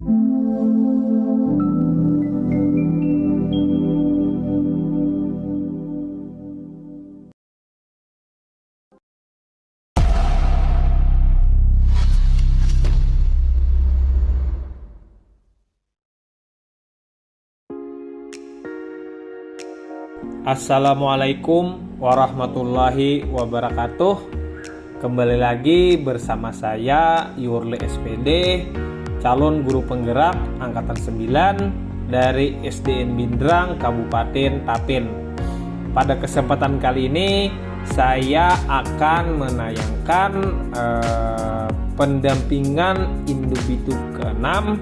Assalamualaikum warahmatullahi wabarakatuh. Kembali lagi bersama saya Yurli SPD, calon guru penggerak angkatan 9 dari SDN Bindrang, Kabupaten Tapin. Pada kesempatan kali ini saya akan menayangkan pendampingan individu ke-6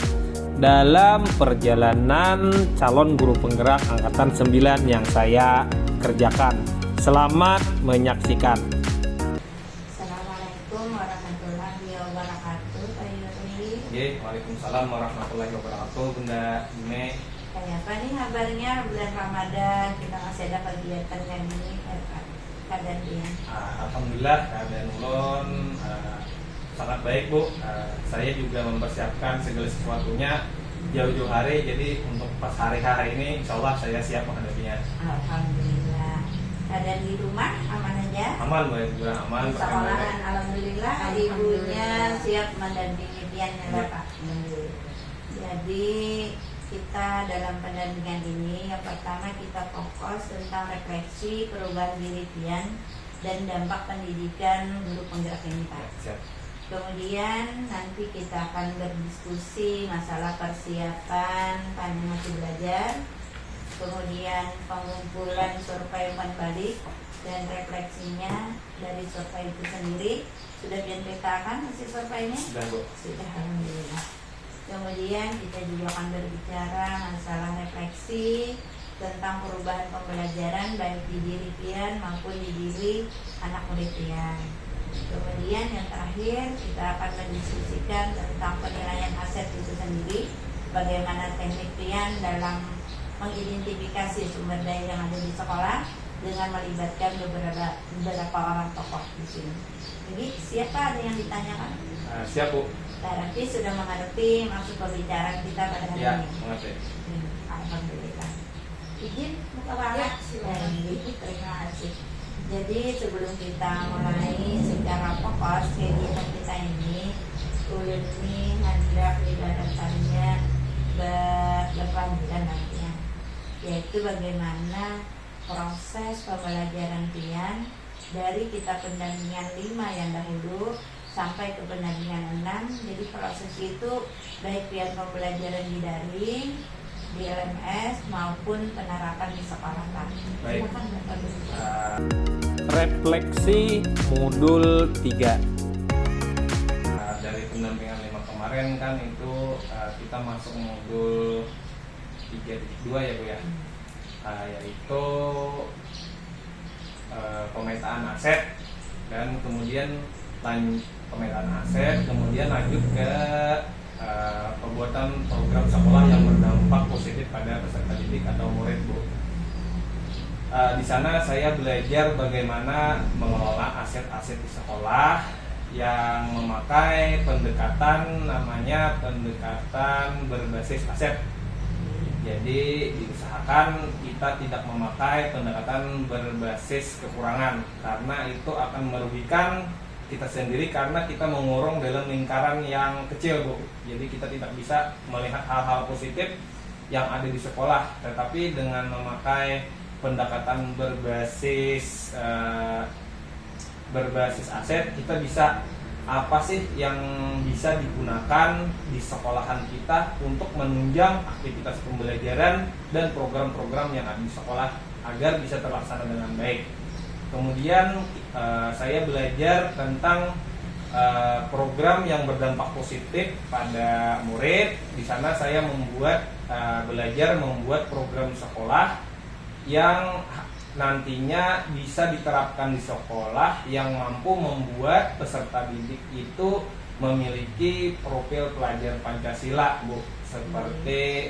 dalam perjalanan calon guru penggerak angkatan 9 yang saya kerjakan. Selamat menyaksikan. Assalamualaikum warahmatullahi wabarakatuh, Pak Yuri. Waalaikumsalam warahmatullahi wabarakatuh, Bunda Ime. Kayak apa nih kabarnya bulan Ramadan? Kita masih ada kegiatan yang ini, keadaan dia. Alhamdulillah keadaan ulun sangat baik, Bu. Saya juga mempersiapkan segala sesuatunya jauh-jauh hari, jadi untuk pas hari-hari ini insya Allah saya siap menghadapinya. Alhamdulillah. Keadaan di rumah aman aja? Aman, Bu. Juga aman. Sekolahan alhamdulillah. Ibunya siap mendampingi Pian ya, Pak. Jadi kita dalam pendampingan ini yang pertama kita fokus tentang refleksi perubahan diri Pian dan dampak pendidikan guru penggerak ini, Pak. Siap. Kemudian nanti kita akan berdiskusi masalah persiapan panjang masih belajar, kemudian pengumpulan survei umpan balik dan refleksinya dari survei itu sendiri. Sudah petakan hasil surveinya? Sudah, Bu. Sudah, alhamdulillah. Kemudian kita juga akan berbicara masalah refleksi tentang perubahan pembelajaran baik di diri Pian maupun di diri anak murid Pian. Kemudian yang terakhir kita akan mendiskusikan tentang penilaian aset itu sendiri, bagaimana teknik Pian dalam mengidentifikasi sumber daya yang ada di sekolah dengan melibatkan beberapa orang tokoh di sini. Jadi siapa ada yang ditanyakan? Siap, Bu. Berarti sudah mengerti maksud pembicaraan kita pada hari Ya, ini. mengerti. Alhamdulillah. Izin buka wala. Terima kasih. Jadi sebelum kita mulai secara fokus kegiatan kita ini, ulun ini hendak ibaratkannya berkelanjutan nantinya, yaitu bagaimana proses pembelajaran Pian dari kita pendampingan 5 yang dahulu sampai ke pendampingan 6. Jadi proses itu baik Pian pembelajaran di daring, di LMS maupun penerapan di sekolah. Baik. Silakan Bapak Guru. Refleksi modul 3. Dari pendampingan 5 kemarin kan itu kita masuk modul 3.2 ya, Bu ya. Yaitu pemetaan aset dan kemudian pemetaan aset, kemudian lanjut ke pembuatan program sekolah yang berdampak positif pada peserta didik atau murid, Bu. Di sana saya belajar bagaimana mengelola aset-aset di sekolah yang memakai pendekatan namanya pendekatan berbasis aset. Jadi diusahakan kita tidak memakai pendekatan berbasis kekurangan karena itu akan merugikan kita sendiri karena kita mengurung dalam lingkaran yang kecil, Bu. Jadi kita tidak bisa melihat hal-hal positif yang ada di sekolah, tetapi dengan memakai pendekatan berbasis aset, kita bisa apa sih yang bisa digunakan di sekolahan kita untuk menunjang aktivitas pembelajaran dan program-program yang ada di sekolah agar bisa terlaksana dengan baik. Kemudian saya belajar tentang program yang berdampak positif pada murid. Di sana saya belajar membuat program sekolah yang nantinya bisa diterapkan di sekolah yang mampu membuat peserta didik itu memiliki profil pelajar Pancasila, Bu, seperti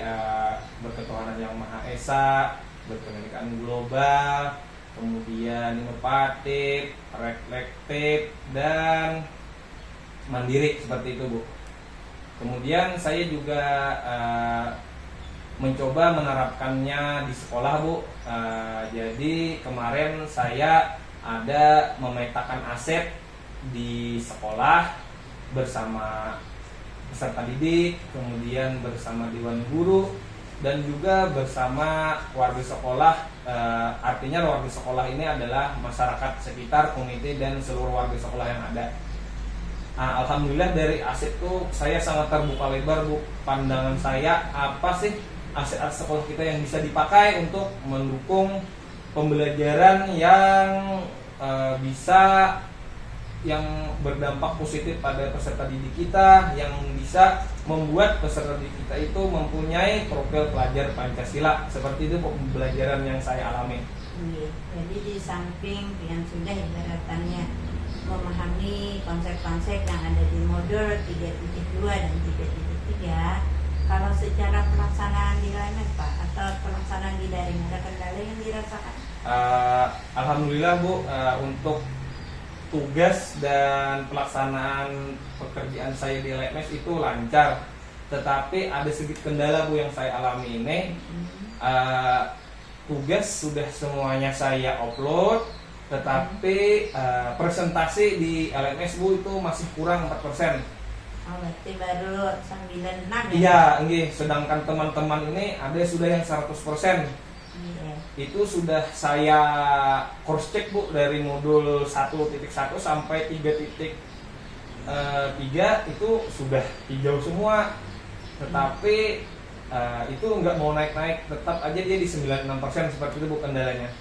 berketuhanan yang Maha Esa, berkebinekaan global, kemudian inovatif, reflektif, dan mandiri, seperti itu, Bu. Kemudian saya juga mencoba menerapkannya di sekolah, Bu. Jadi kemarin saya ada memetakan aset di sekolah bersama peserta didik, kemudian bersama dewan guru, dan juga bersama warga sekolah. Artinya warga sekolah ini adalah masyarakat sekitar, komite, dan seluruh warga sekolah yang ada. Alhamdulillah dari aset itu saya sangat terbuka lebar, Bu. Pandangan saya, apa sih aset-aset sekolah kita yang bisa dipakai untuk mendukung pembelajaran yang bisa yang berdampak positif pada peserta didik kita, yang bisa membuat peserta didik kita itu mempunyai profil pelajar Pancasila. Seperti itu pembelajaran yang saya alami. Jadi di samping yang sudah ibaratannya memahami konsep-konsep yang ada di modul 3.2 dan 3.3, kalau secara pelaksanaan di LMS, Pak, atau pelaksanaan di daring, ada kendala yang dirasakan? Alhamdulillah, Bu, untuk tugas dan pelaksanaan pekerjaan saya di LMS itu lancar. Tetapi ada sedikit kendala, Bu, yang saya alami ini. Tugas sudah semuanya saya upload, tetapi presentasi di LMS, Bu, itu masih kurang 4%. Oh, berarti baru 96 ya? Iya, nggih. Sedangkan teman-teman ini ada sudah yang 100%. Iya. Itu sudah saya cross check, Bu, dari modul 1.1 sampai 3.3 itu sudah hijau semua. Tetapi itu nggak mau naik-naik, tetap aja dia di 96%. Seperti itu, Bu, kendalanya.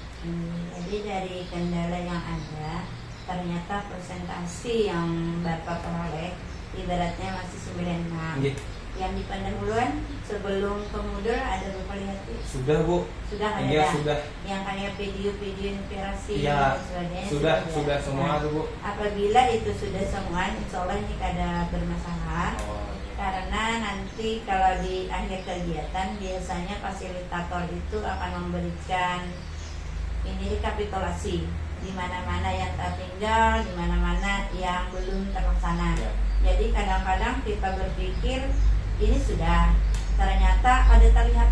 Jadi dari kendala yang ada, ternyata presentasi yang Bapak peroleh ibaratnya masih 96. Yang di pendahuluan sebelum ke modul ada Bapak lihat? Sudah, Bu. Sudah ada. Iya, sudah. Yang kayak video-video inspirasi ya, dan sebagainya sudah semua, nah, Bu. Apabila itu sudah semua, insya Allah ini kada bermasalah. Oh. Karena nanti kalau di akhir kegiatan biasanya fasilitator itu akan memberikan ini rekapitulasi di mana-mana yang tertinggal, di mana-mana yang belum terlaksana. Ya. Jadi kadang-kadang kita berpikir ini sudah, ternyata ada terlihat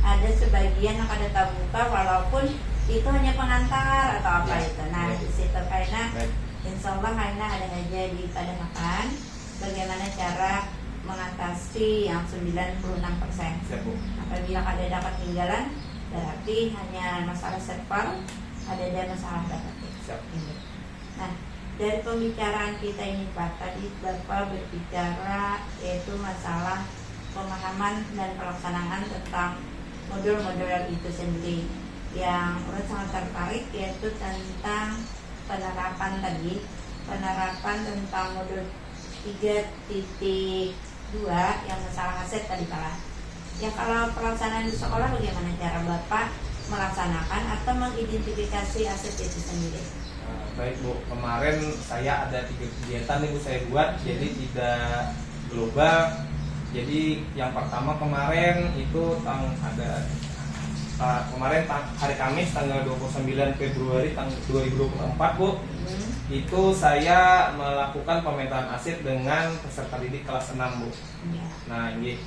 ada sebagian yang ada terbuka walaupun itu hanya pengantar atau apa itu. Nah, di situ karena insya Allah karena ada aja dipadamkan bagaimana cara mengatasi yang 96%. Apabila ada ketinggalan berarti hanya masalah server, ada masalah data. Nah, dari pembicaraan kita ini, Pak, tadi Bapak berbicara yaitu masalah pemahaman dan pelaksanaan tentang modul-modul itu sendiri. Yang urut sangat tertarik yaitu tentang penerapan tentang modul 3.2 yang masalah aset tadi, Pak. Ya, kalau pelaksanaan di sekolah bagaimana cara Bapak melaksanakan atau mengidentifikasi aset itu sendiri? Baik, Bu, kemarin saya ada 3 kegiatan nih, Bu, saya buat, jadi tidak global. Jadi yang pertama kemarin itu hari Kamis tanggal 29 Februari 2024, Bu. Itu saya melakukan pemetaan aset dengan peserta didik kelas 6, Bu. Nah, ini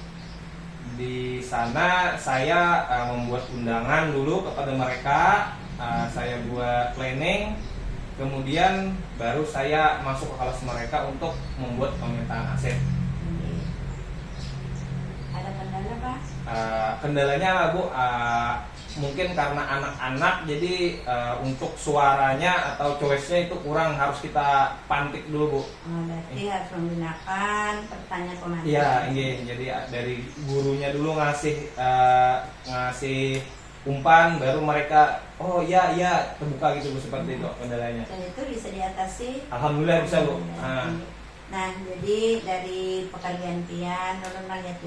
di sana saya membuat undangan dulu kepada mereka, saya buat planning. Kemudian baru saya masuk ke kelas mereka untuk membuat pemetaan aset. Ada kendala, Pak? Kendalanya, Bu, mungkin karena anak-anak, jadi untuk suaranya atau choice-nya itu kurang, harus kita pantik dulu, Bu. Berarti harus menggunakan pertanyaan pemantik. Iya, jadi dari gurunya dulu ngasih umpan, baru mereka iya terbuka gitu, Bu, seperti itu kendalanya. Dan itu bisa diatasi? Alhamdulillah bisa, Bu. Nah, jadi dari pekerjaan pian, ulun melihat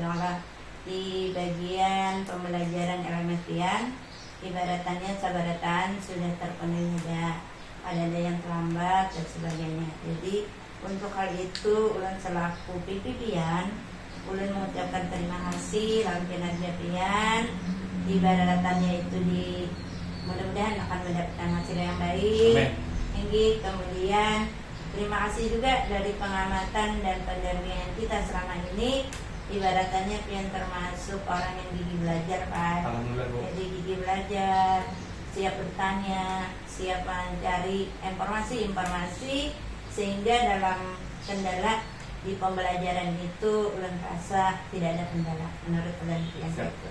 di bagian pembelajaran LMS pian, ibaratannya sabaratan sudah terpenuhi, ada yang terlambat dan sebagainya. Jadi untuk hal itu ulun selaku pipi pian, ulun mengucapkan terima kasih lawan kinerja pian. Ibaratannya itu mudah-mudahan akan mendapatkan hasil yang baik. Kemudian Terima kasih juga dari pengamatan dan pendampingan kita selama ini. Ibaratnya pian termasuk orang yang gigih belajar, Pak. Alhamdulillah, Bu. Jadi gigih belajar, siap bertanya, siap mencari informasi sehingga dalam kendala di pembelajaran itu ulun rasa tidak ada kendala menurut penelitian itu.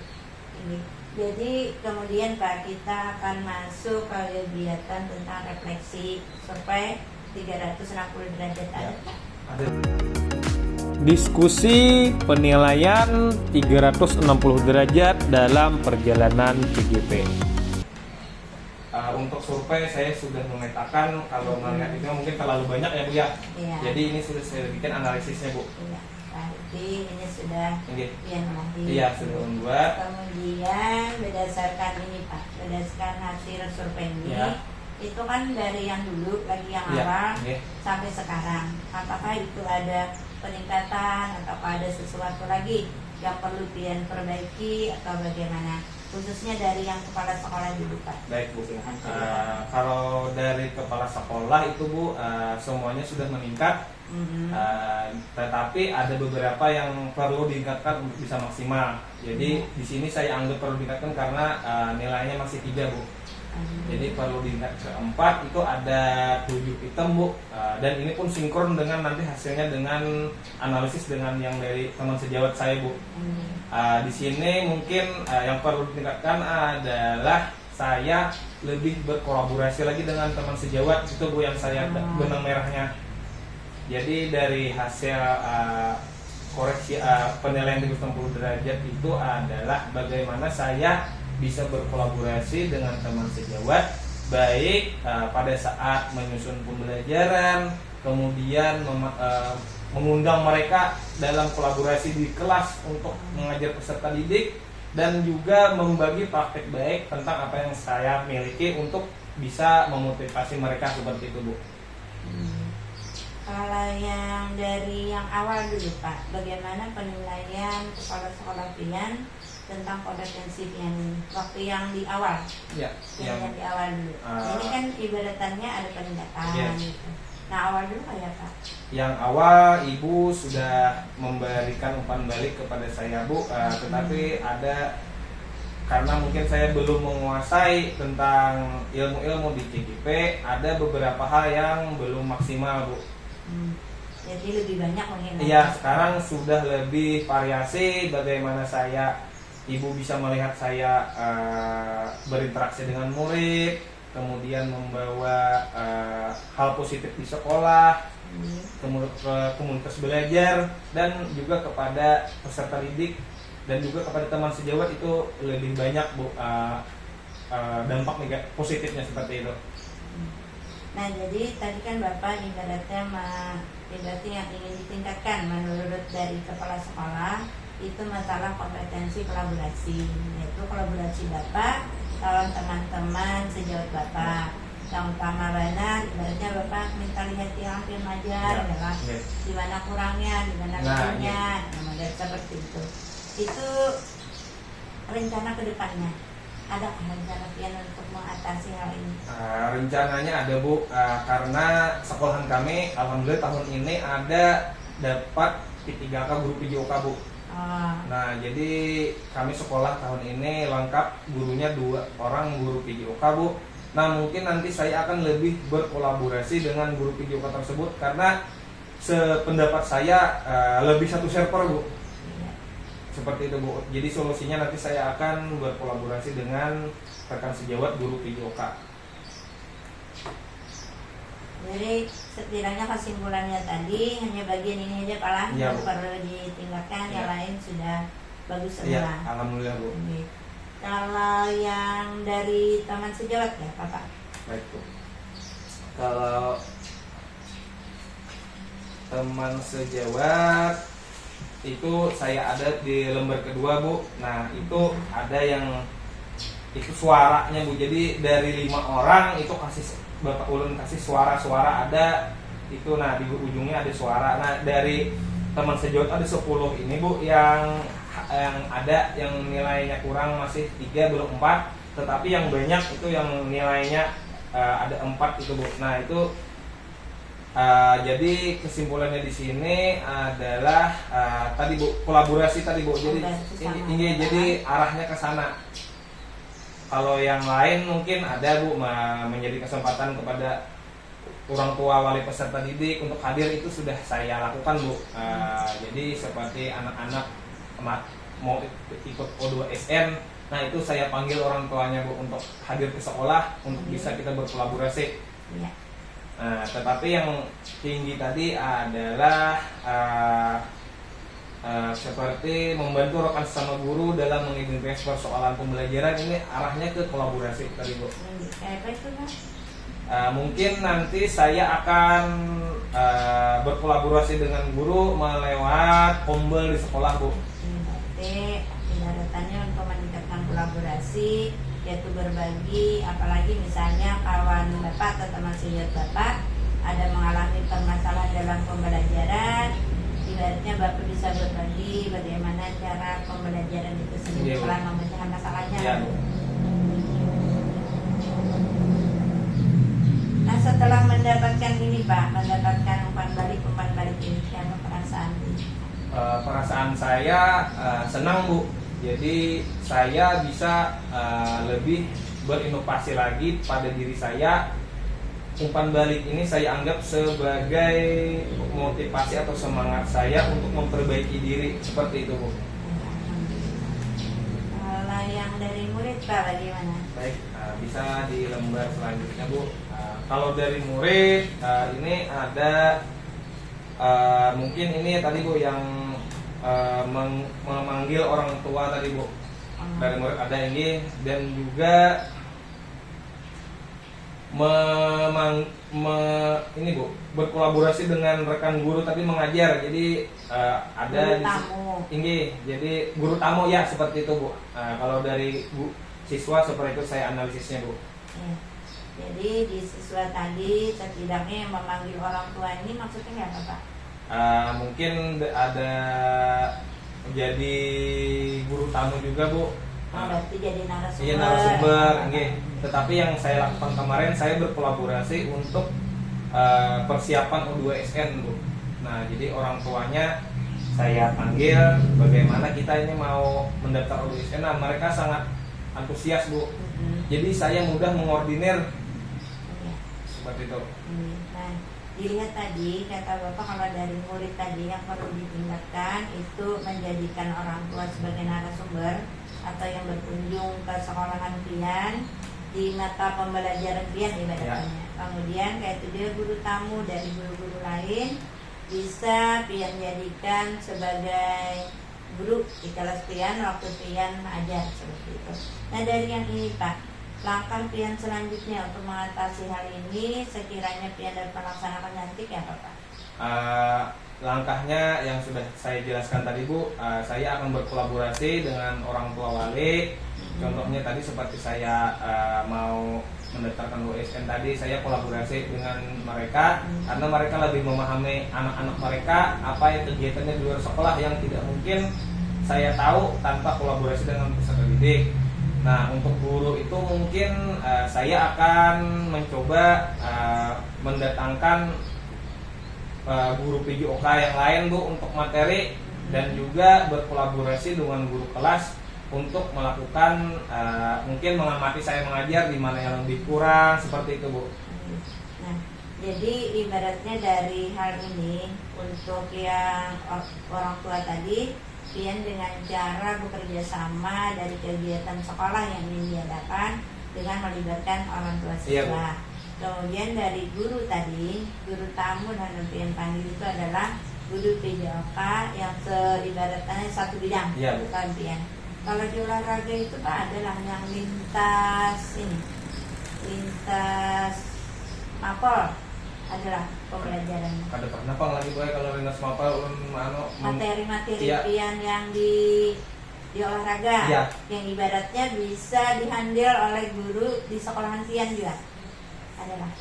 Ini. Jadi kemudian Pak, kita akan masuk ke kegiatan tentang refleksi survei 360 derajat. Ada Pak? Ada. Diskusi penilaian 360 derajat dalam perjalanan PGP. Untuk survei saya sudah memetakan, kalau melihat itu mungkin terlalu banyak ya Bu ya. Iya. Jadi ini sudah saya bikin analisisnya Bu. Iya. Berarti ini sudah pian lahir. Iya, sudah membuat. Kemudian berdasarkan ini Pak, berdasarkan hasil survei ini, itu kan dari yang dulu lagi yang awal sampai sekarang, apakah itu ada peningkatan atau ada sesuatu lagi yang perlu pian perbaiki atau bagaimana, khususnya dari yang kepala sekolah dulu Pak? Baik Bu, kalau dari kepala sekolah itu Bu, semuanya sudah meningkat. Tetapi ada beberapa yang perlu ditingkatkan untuk bisa maksimal. Jadi di sini saya anggap perlu ditingkatkan karena nilainya masih 3 Bu. Jadi perlu diingat keempat itu ada 7 item Bu, dan ini pun sinkron dengan nanti hasilnya dengan analisis dengan yang dari teman sejawat saya Bu. Di sini mungkin yang perlu ditingkatkan adalah saya lebih berkolaborasi lagi dengan teman sejawat, itu Bu yang saya benang merahnya. Jadi dari hasil koreksi penilaian 360 derajat itu adalah bagaimana saya bisa berkolaborasi dengan teman sejawat, baik pada saat menyusun pembelajaran, kemudian mengundang mereka dalam kolaborasi di kelas untuk mengajar peserta didik, dan juga membagi praktek baik tentang apa yang saya miliki untuk bisa memotivasi mereka seperti itu Bu. Kalau yang dari yang awal dulu Pak, bagaimana penilaian kepala sekolah pian tentang kompetensi pian waktu yang di awal? Ya, yang di awal dulu. Ini kan ibaratannya ada peningkatan gitu. Nah awal dulu kayak Pak? Yang awal Ibu sudah memberikan umpan balik kepada saya Bu, tetapi ada karena mungkin saya belum menguasai tentang ilmu-ilmu di CGP, ada beberapa hal yang belum maksimal Bu. Jadi lebih banyak mungkin. Iya, sekarang sudah lebih variasi bagaimana Ibu bisa melihat saya berinteraksi dengan murid, kemudian membawa hal positif di sekolah, kemudian ke komunitas belajar, dan juga kepada peserta didik dan juga kepada teman sejawat itu lebih banyak Bu, dampak positifnya seperti itu. Nah jadi tadi kan Bapak ibaratnya berarti yang ingin ditingkatkan menurut dari kepala sekolah itu masalah kompetensi kolaborasi, yaitu kolaborasi Bapak lawan teman-teman sejawat Bapak. Yang utama benar, ibaratnya Bapak minta lihat yang mengajar adalah di mana kurangnya, di mana lebihnya, model seperti itu. Itu rencana kedepannya. Ada rencana pian untuk mengatasi hal ini? Rencananya ada Bu, karena sekolahan kami alhamdulillah tahun ini ada dapat P3K guru PJOK Bu. Nah jadi kami sekolah tahun ini lengkap gurunya 2 orang guru PJOK Bu. Nah mungkin nanti saya akan lebih berkolaborasi dengan guru PJOK tersebut karena sependapat saya lebih satu server Bu. Seperti itu Bu. Jadi solusinya nanti saya akan berkolaborasi dengan rekan sejawat guru PJOK. Jadi setidaknya kesimpulannya tadi hanya bagian ini aja Pak lah yang perlu ditingkatkan, yang lain sudah bagus semua. Iya, alhamdulillah Bu. Kalau yang dari teman sejawat ya Pak? Baik Bu. Kalau teman sejawat itu saya ada di lembar kedua Bu. Nah itu ada yang itu suaranya Bu. Jadi dari 5 orang itu Bapak ulun kasih suara-suara ada itu. Nah di ujungnya ada suara. Nah dari teman sejawat ada 10 ini Bu yang ada yang nilainya kurang masih 3 belum 4, tetapi yang banyak itu yang nilainya ada 4 itu Bu. Nah itu Jadi kesimpulannya di sini adalah tadi Bu, kolaborasi tadi Bu. Jadi ini jadi arahnya ke sana. Kalau yang lain mungkin ada Bu menjadi kesempatan kepada orang tua wali peserta didik untuk hadir, itu sudah saya lakukan Bu. Jadi seperti anak-anak mau ikut O2SN, nah itu saya panggil orang tuanya Bu untuk hadir ke sekolah untuk bisa kita berkolaborasi. Iya. Nah, tetapi yang tinggi tadi adalah seperti membantu rekan sesama guru dalam mengidentifikasi persoalan pembelajaran, ini arahnya ke kolaborasi tadi Bu. Kayak apa itu Mas? Mungkin nanti saya akan berkolaborasi dengan guru melewat pombel di sekolah Bu. Berarti ibaratnya untuk meningkatkan kolaborasi, yaitu berbagi, apalagi misalnya kawan Bapak atau teman senior Bapak ada mengalami permasalahan dalam pembelajaran, ibaratnya Bapak bisa berbagi bagaimana cara pembelajaran itu sendiri selama memecahkan masalahnya. Ya. Nah, setelah mendapatkan ini Pak, mendapatkan umpan balik ini, siapa perasaan? Perasaan saya senang Bu. Jadi saya bisa lebih berinovasi lagi pada diri saya. Umpan balik ini saya anggap sebagai motivasi atau semangat saya untuk memperbaiki diri, seperti itu Bu. Kalau yang dari murid Pak bagaimana? Baik, bisa di lembar selanjutnya Bu. Kalau dari murid ini ada mungkin ini tadi Bu yang memanggil orang tua tadi Bu. Dari murid ada ini, dan juga ini Bu, berkolaborasi dengan rekan guru tadi mengajar. Jadi ada guru tamu. Ini jadi guru tamu ya, seperti itu Bu. Kalau dari Bu siswa seperti itu saya analisisnya Bu. Ya. Jadi di siswa tadi setidaknya yang memanggil orang tua ini maksudnya apa Pak? Mungkin ada jadi guru tamu juga Bu. Berarti jadi narasumber. Iya, narasumber. Tetapi yang saya lakukan kemarin, saya berkolaborasi untuk persiapan O2SN Bu. Nah, jadi orang tuanya saya panggil bagaimana kita ini mau mendaftar O2SN. Nah, mereka sangat antusias Bu. Jadi saya mudah mengordinir. Seperti itu. Nah, dilihat tadi kata Bapak kalau dari murid tadi yang perlu ditingkatkan itu menjadikan orang tua sebagai narasumber atau yang berkunjung ke sekolahan pian di mata pembelajaran pian ibaratnya. Kemudian kayak itu dia guru tamu dari guru-guru lain bisa pian jadikan sebagai guru di kelas pian waktu pian ajar, seperti itu. Nah, dari yang ini Pak, langkah pian selanjutnya untuk mengatasi hal ini sekiranya pian dan pelaksanakan nanti ya Pak? Langkahnya yang sudah saya jelaskan tadi Bu, saya akan berkolaborasi dengan orang tua wali. Contohnya tadi seperti saya mau mendaftarkan OSN tadi, saya kolaborasi dengan mereka karena mereka lebih memahami anak-anak mereka, apa yang kegiatannya di luar sekolah yang tidak mungkin saya tahu tanpa kolaborasi dengan peserta didik. Nah, untuk guru itu mungkin saya akan mencoba mendatangkan guru PJOK yang lain Bu untuk materi, dan juga berkolaborasi dengan guru kelas untuk melakukan mungkin mengamati saya mengajar di mana yang lebih kurang, seperti itu Bu. Nah, jadi ibaratnya dari hal ini untuk yang orang tua tadi, pian dengan cara bekerja sama dari kegiatan sekolah yang ingin diadakan dengan melibatkan orang tua siswa. Kemudian dari guru tadi, guru tamu dan pian panggil itu adalah guru PJOK yang ibaratnya satu bidang, bukan pian. Kalau di olahraga itu Pak adalah yang lintas mapel adalah pembelajaran. Ada kenapa lagi boy kalau lintas mapel materi-materi pian yang di olahraga yang ibaratnya bisa dihandle oleh guru di sekolahan pian juga adalah.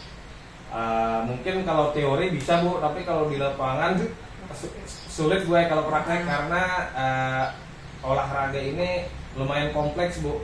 Mungkin kalau teori bisa Bu, tapi kalau di lapangan sulit gue kalau praktek karena olahraga ini lumayan kompleks Bu.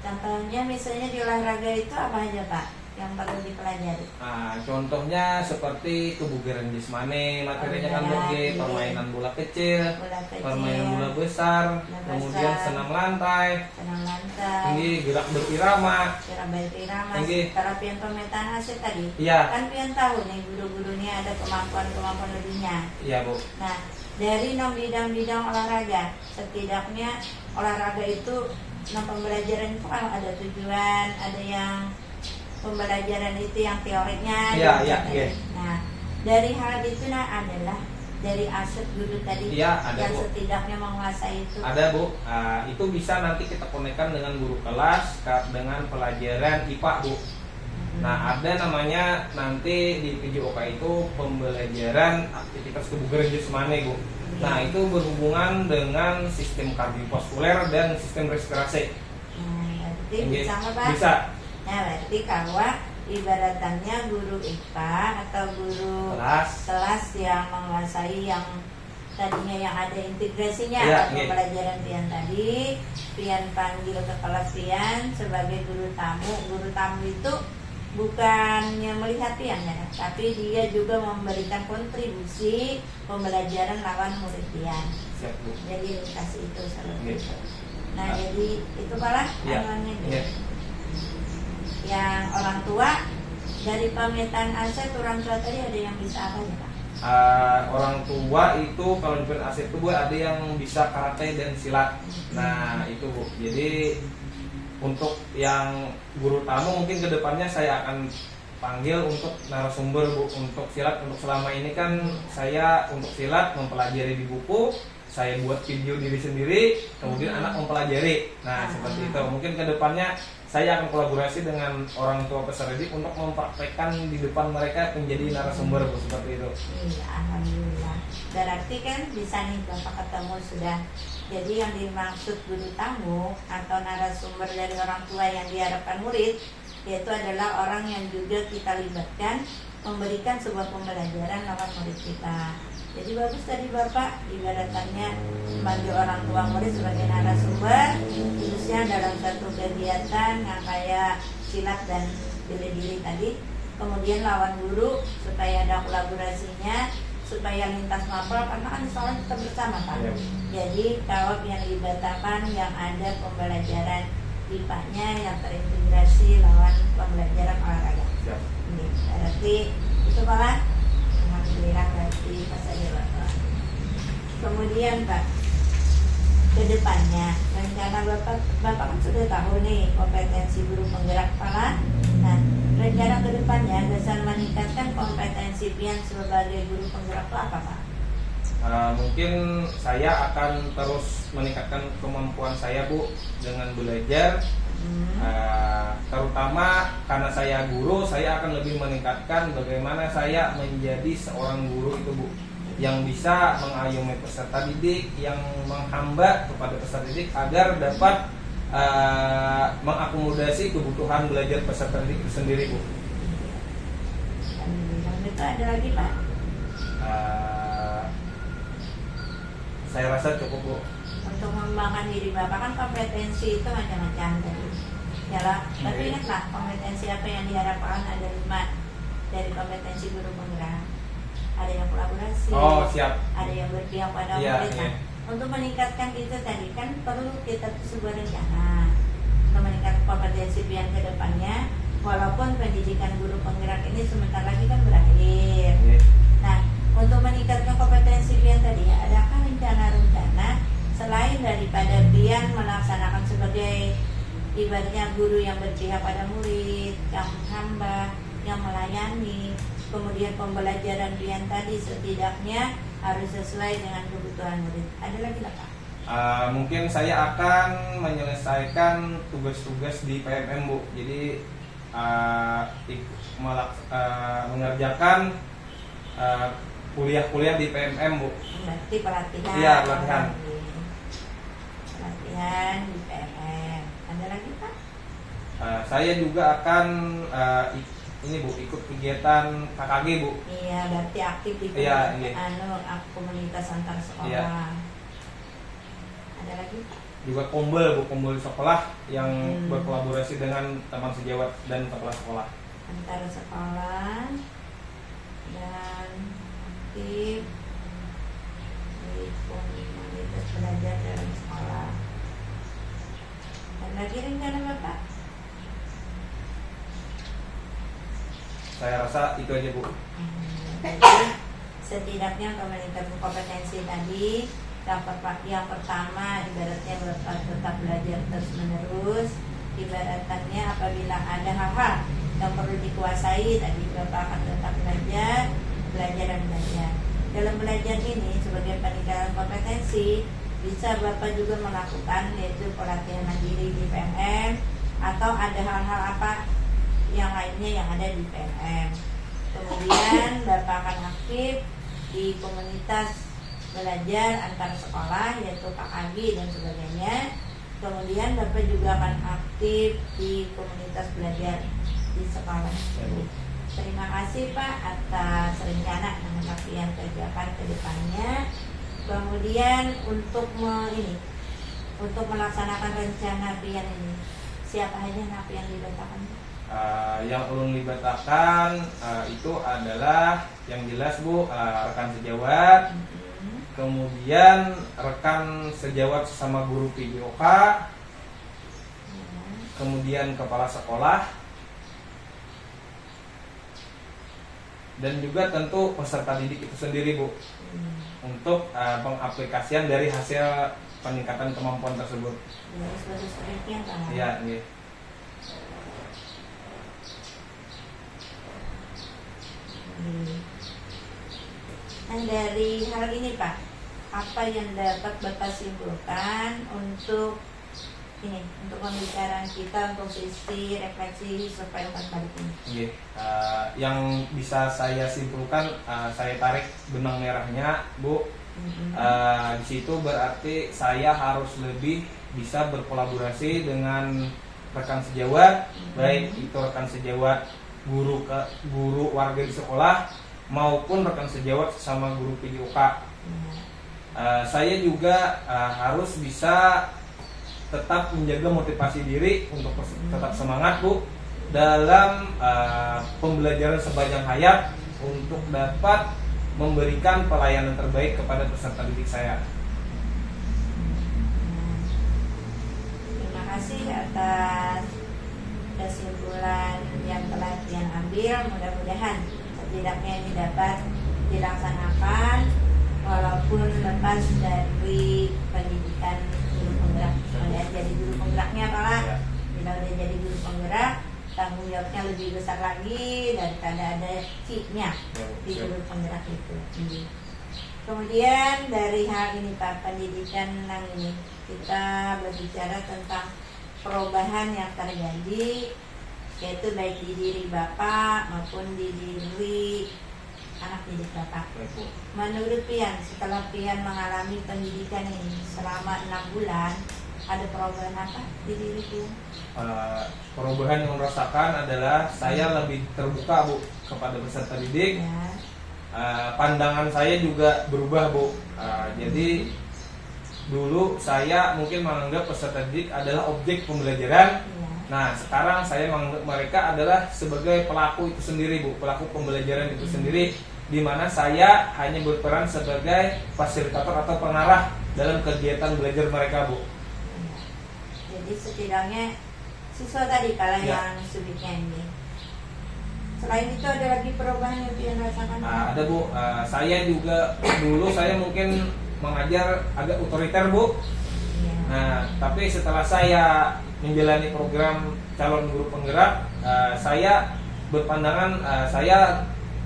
Contohnya misalnya di olahraga itu apa aja Pak? yang perlu dipelajari? Nah, contohnya seperti kebugaran jasmani, materinya kan Olahraga, oke, iya. permainan bola kecil, Bola kecil, permainan bola besar, bola kemudian besar, senam lantai, senam lantai, tinggi gerak berirama. cara berirama, Tinggi. terapian pemetaan hasil tadi. Iya, Kan pian tahu nih guru-gurunya ada kemampuan-kemampuan lebihnya. iya Bu. Nah, dari 6 bidang-bidang olahraga, setidaknya olahraga itu, pembelajaran itu kan ada tujuan, ada yang pembelajaran itu yang teoriknya. Iya, gitu iya, tadi. iya. Nah, dari hal itu adalah dari aset guru tadi Iya, ada yang Bu. setidaknya menguasai itu. Ada Bu. Itu bisa nanti kita konekkan dengan guru kelas dengan pelajaran IPA Bu. Nah, ada namanya nanti di PJOK itu pembelajaran aktivitas kebugaran jasmani Bu. Nah, itu berhubungan dengan sistem kardiovaskuler dan sistem respirasi. Berarti Oke, bisa nggak Pak? bisa. Nah, berarti kalau ibaratannya guru IPA atau guru kelas yang menguasai yang tadinya yang ada integrasinya Iya, atau iya. pelajaran pian tadi, pian panggil ke kelas pian sebagai guru tamu. Guru tamu itu bukannya melihat pian ya, tapi dia juga memberikan kontribusi pembelajaran lawan murid pian. Siap Bu. Jadi edukasi itu selalu. Iya. Nah, jadi itu malah Iya. anuannya deh. Iya. Yang orang tua dari pemetaan aset orang tua tadi ada yang bisa apa ya Pak? Orang tua itu kalau di aset itu Bu ada yang bisa karate dan silat. Nah, itu Bu. Jadi untuk yang guru tamu mungkin kedepannya saya akan panggil untuk narasumber Bu untuk silat. Untuk selama ini kan saya untuk silat mempelajari di buku, saya buat video diri sendiri, kemudian anak mempelajari. Nah, seperti itu. Mungkin kedepannya saya akan kolaborasi dengan orang tua peserta didik untuk mempraktekkan di depan mereka menjadi narasumber Bu, seperti itu. Iya, alhamdulillah. Berarti kan bisa nih Bapak ketemu sudah. Jadi yang dimaksud guru tamu atau narasumber dari orang tua yang diharapkan murid, yaitu adalah orang yang juga kita libatkan memberikan sebuah pembelajaran lewat murid kita. Jadi bagus tadi Bapak ibaratannya sebagai orang tua murid sebagai narasumber, khususnya dalam satu kegiatan yang kayak silat dan bela diri tadi. Kemudian lawan guru supaya ada kolaborasinya, supaya lintas mapel karena kan soalnya kita bersama Pak. Iya. Jadi kalau yang dibatakan yang ada pembelajaran IPA-nya yang terintegrasi lawan pembelajaran olahraga. Siap. Ini berarti itu Pak. Alhamdulillah berarti pas aja Bapak. Kemudian Pak, ke depannya rencana Bapak kan sudah tahu nih kompetensi guru penggerak kepala. Nah, rencana ke depannya dasar meningkatkan kompetensi pian sebagai guru penggerak itu apa Pak? Mungkin saya akan terus meningkatkan kemampuan saya Bu dengan belajar. Terutama karena saya guru, saya akan lebih meningkatkan bagaimana saya menjadi seorang guru itu Bu, yang bisa mengayomi peserta didik, yang menghamba kepada peserta didik agar dapat mengakomodasi kebutuhan belajar peserta didik itu sendiri Bu. Alhamdulillah. Itu ada lagi Pak? Saya rasa cukup Bu. Untuk mengembangkan diri Bapak kan kompetensi itu macam-macam tadi. Ya lah, tapi ingatlah kompetensi apa yang diharapkan ada 5 dari kompetensi guru penggerak. Ada yang kolaborasi. Oh, siap. Ada yang berpihak pada Iya, murid. iya. Untuk meningkatkan itu tadi kan perlu kita tuh sebuah rencana untuk meningkatkan kompetensi pian ke depannya. Walaupun pendidikan guru penggerak ini sebentar lagi kan berakhir. Iya. Nah, untuk meningkatkan kompetensi pian tadi, adakah rencana-rencana selain daripada pian melaksanakan sebagai ibaratnya guru yang berpihak pada murid, yang hamba, yang melayani, kemudian pembelajaran pian tadi setidaknya harus sesuai dengan kebutuhan murid. Ada lagi nggak Pak? Mungkin saya akan menyelesaikan tugas-tugas di PMM Bu. Jadi mengerjakan kuliah-kuliah di PMM Bu. Berarti pelatihan. Iya, pelatihan. Pelatihan di PMM. Ada lagi Pak? Saya juga akan ini Bu, ikut kegiatan KKG Bu. Iya, berarti aktif di Iya, iya. komunitas antar sekolah. Iya. Ada lagi Pak? Juga kombel Bu, kombel sekolah yang berkolaborasi dengan teman sejawat dan kepala sekolah. antar sekolah dan aktif di komunitas belajar dalam sekolah. Dan lagi rencana Bapak? Saya rasa itu aja, Bu. Jadi setidaknya komunitas kompetensi tadi yang pertama ibaratnya Bapak tetap belajar terus menerus. Ibaratannya apabila ada hal-hal yang perlu dikuasai tadi Bapak akan tetap belajar dan belajar. Dalam belajar ini sebagai peningkatan kompetensi bisa Bapak juga melakukan yaitu pelatihan mandiri di PNM atau ada hal-hal apa yang lainnya yang ada di PNM. Kemudian Bapak akan aktif di komunitas belajar antar sekolah yaitu KKB dan sebagainya. Kemudian Bapak juga akan aktif di komunitas belajar di sekolah. Terima kasih Pak atas rencana dan yang kerjakan ke depannya. Kemudian untuk melaksanakan rencana pian ini, siapa aja yang didatakan? Yang ulun libatkan itu adalah yang jelas Bu, rekan sejawat, kemudian rekan sejawat sesama guru PJOK, kemudian kepala sekolah, dan juga tentu peserta didik itu sendiri Bu, untuk pengaplikasian dari hasil peningkatan kemampuan tersebut. Iya, iya. Dan dari hal ini Pak, apa yang dapat Bapak simpulkan untuk pembicaraan kita untuk sisi refleksi supaya balik ini? Yang bisa saya simpulkan, saya tarik benang merahnya Bu. Di situ berarti saya harus lebih bisa berkolaborasi dengan rekan sejawat, baik itu rekan sejawat guru warga di sekolah maupun rekan sejawat sama guru PJOK. Saya juga harus bisa tetap menjaga motivasi diri untuk tetap semangat Bu dalam pembelajaran sepanjang hayat untuk dapat memberikan pelayanan terbaik kepada peserta didik saya. Terima kasih atas kesimpulan yang telah Pian ambil. Mudah-mudahan setidaknya ini dapat dilaksanakan walaupun lepas dari pendidikan guru penggerak. Kalau jadi guru penggeraknya Pak, bila udah jadi guru penggerak, tanggung jawabnya lebih besar lagi daripada ada C-nya di guru penggerak itu. Kemudian dari hal ini Pak, pendidikan ini kita berbicara tentang perubahan yang terjadi yaitu baik di diri Bapak maupun di diri anak didik Bapak. Menurut Pian, setelah Pian mengalami pendidikan ini selama 6 bulan, ada perubahan apa di diri Pian? Perubahan yang merasakan adalah saya lebih terbuka Bu kepada peserta didik. Pandangan saya juga berubah Bu. Jadi dulu saya mungkin menganggap peserta didik adalah objek pembelajaran. Nah sekarang saya menganggap mereka adalah sebagai pelaku itu sendiri Bu, pelaku pembelajaran itu sendiri, di mana saya hanya berperan sebagai fasilitator atau pengarah dalam kegiatan belajar mereka Bu. Jadi setidaknya siswa tadi kalau yang subjeknya ini. Selain itu ada lagi perubahan yang Pian rasakan? Ada Bu, saya juga dulu saya mungkin mengajar agak otoriter Bu. Nah, tapi setelah saya menjalani program calon guru penggerak, saya berpandangan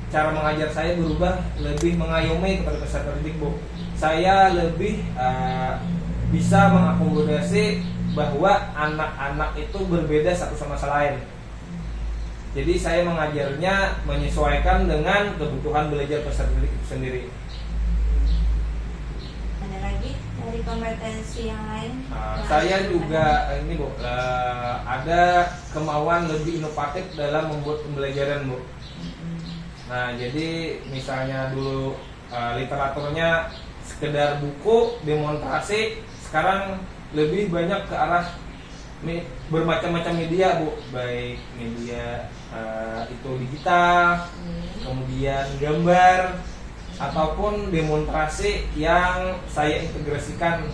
cara mengajar saya berubah, lebih mengayomi kepada peserta didik Bu. Saya lebih bisa mengakomodasi bahwa anak-anak itu berbeda satu sama lain. Jadi saya mengajarnya menyesuaikan dengan kebutuhan belajar peserta didik itu sendiri. Ada lagi dari kompetensi yang lain? Saya juga ini Bu, ada kemauan lebih inovatif dalam membuat pembelajaran Bu. Nah jadi misalnya dulu literaturnya sekedar buku demonstrasi, sekarang lebih banyak ke arah bermacam-macam media Bu, baik media itu digital, kemudian gambar, ataupun demonstrasi yang saya integrasikan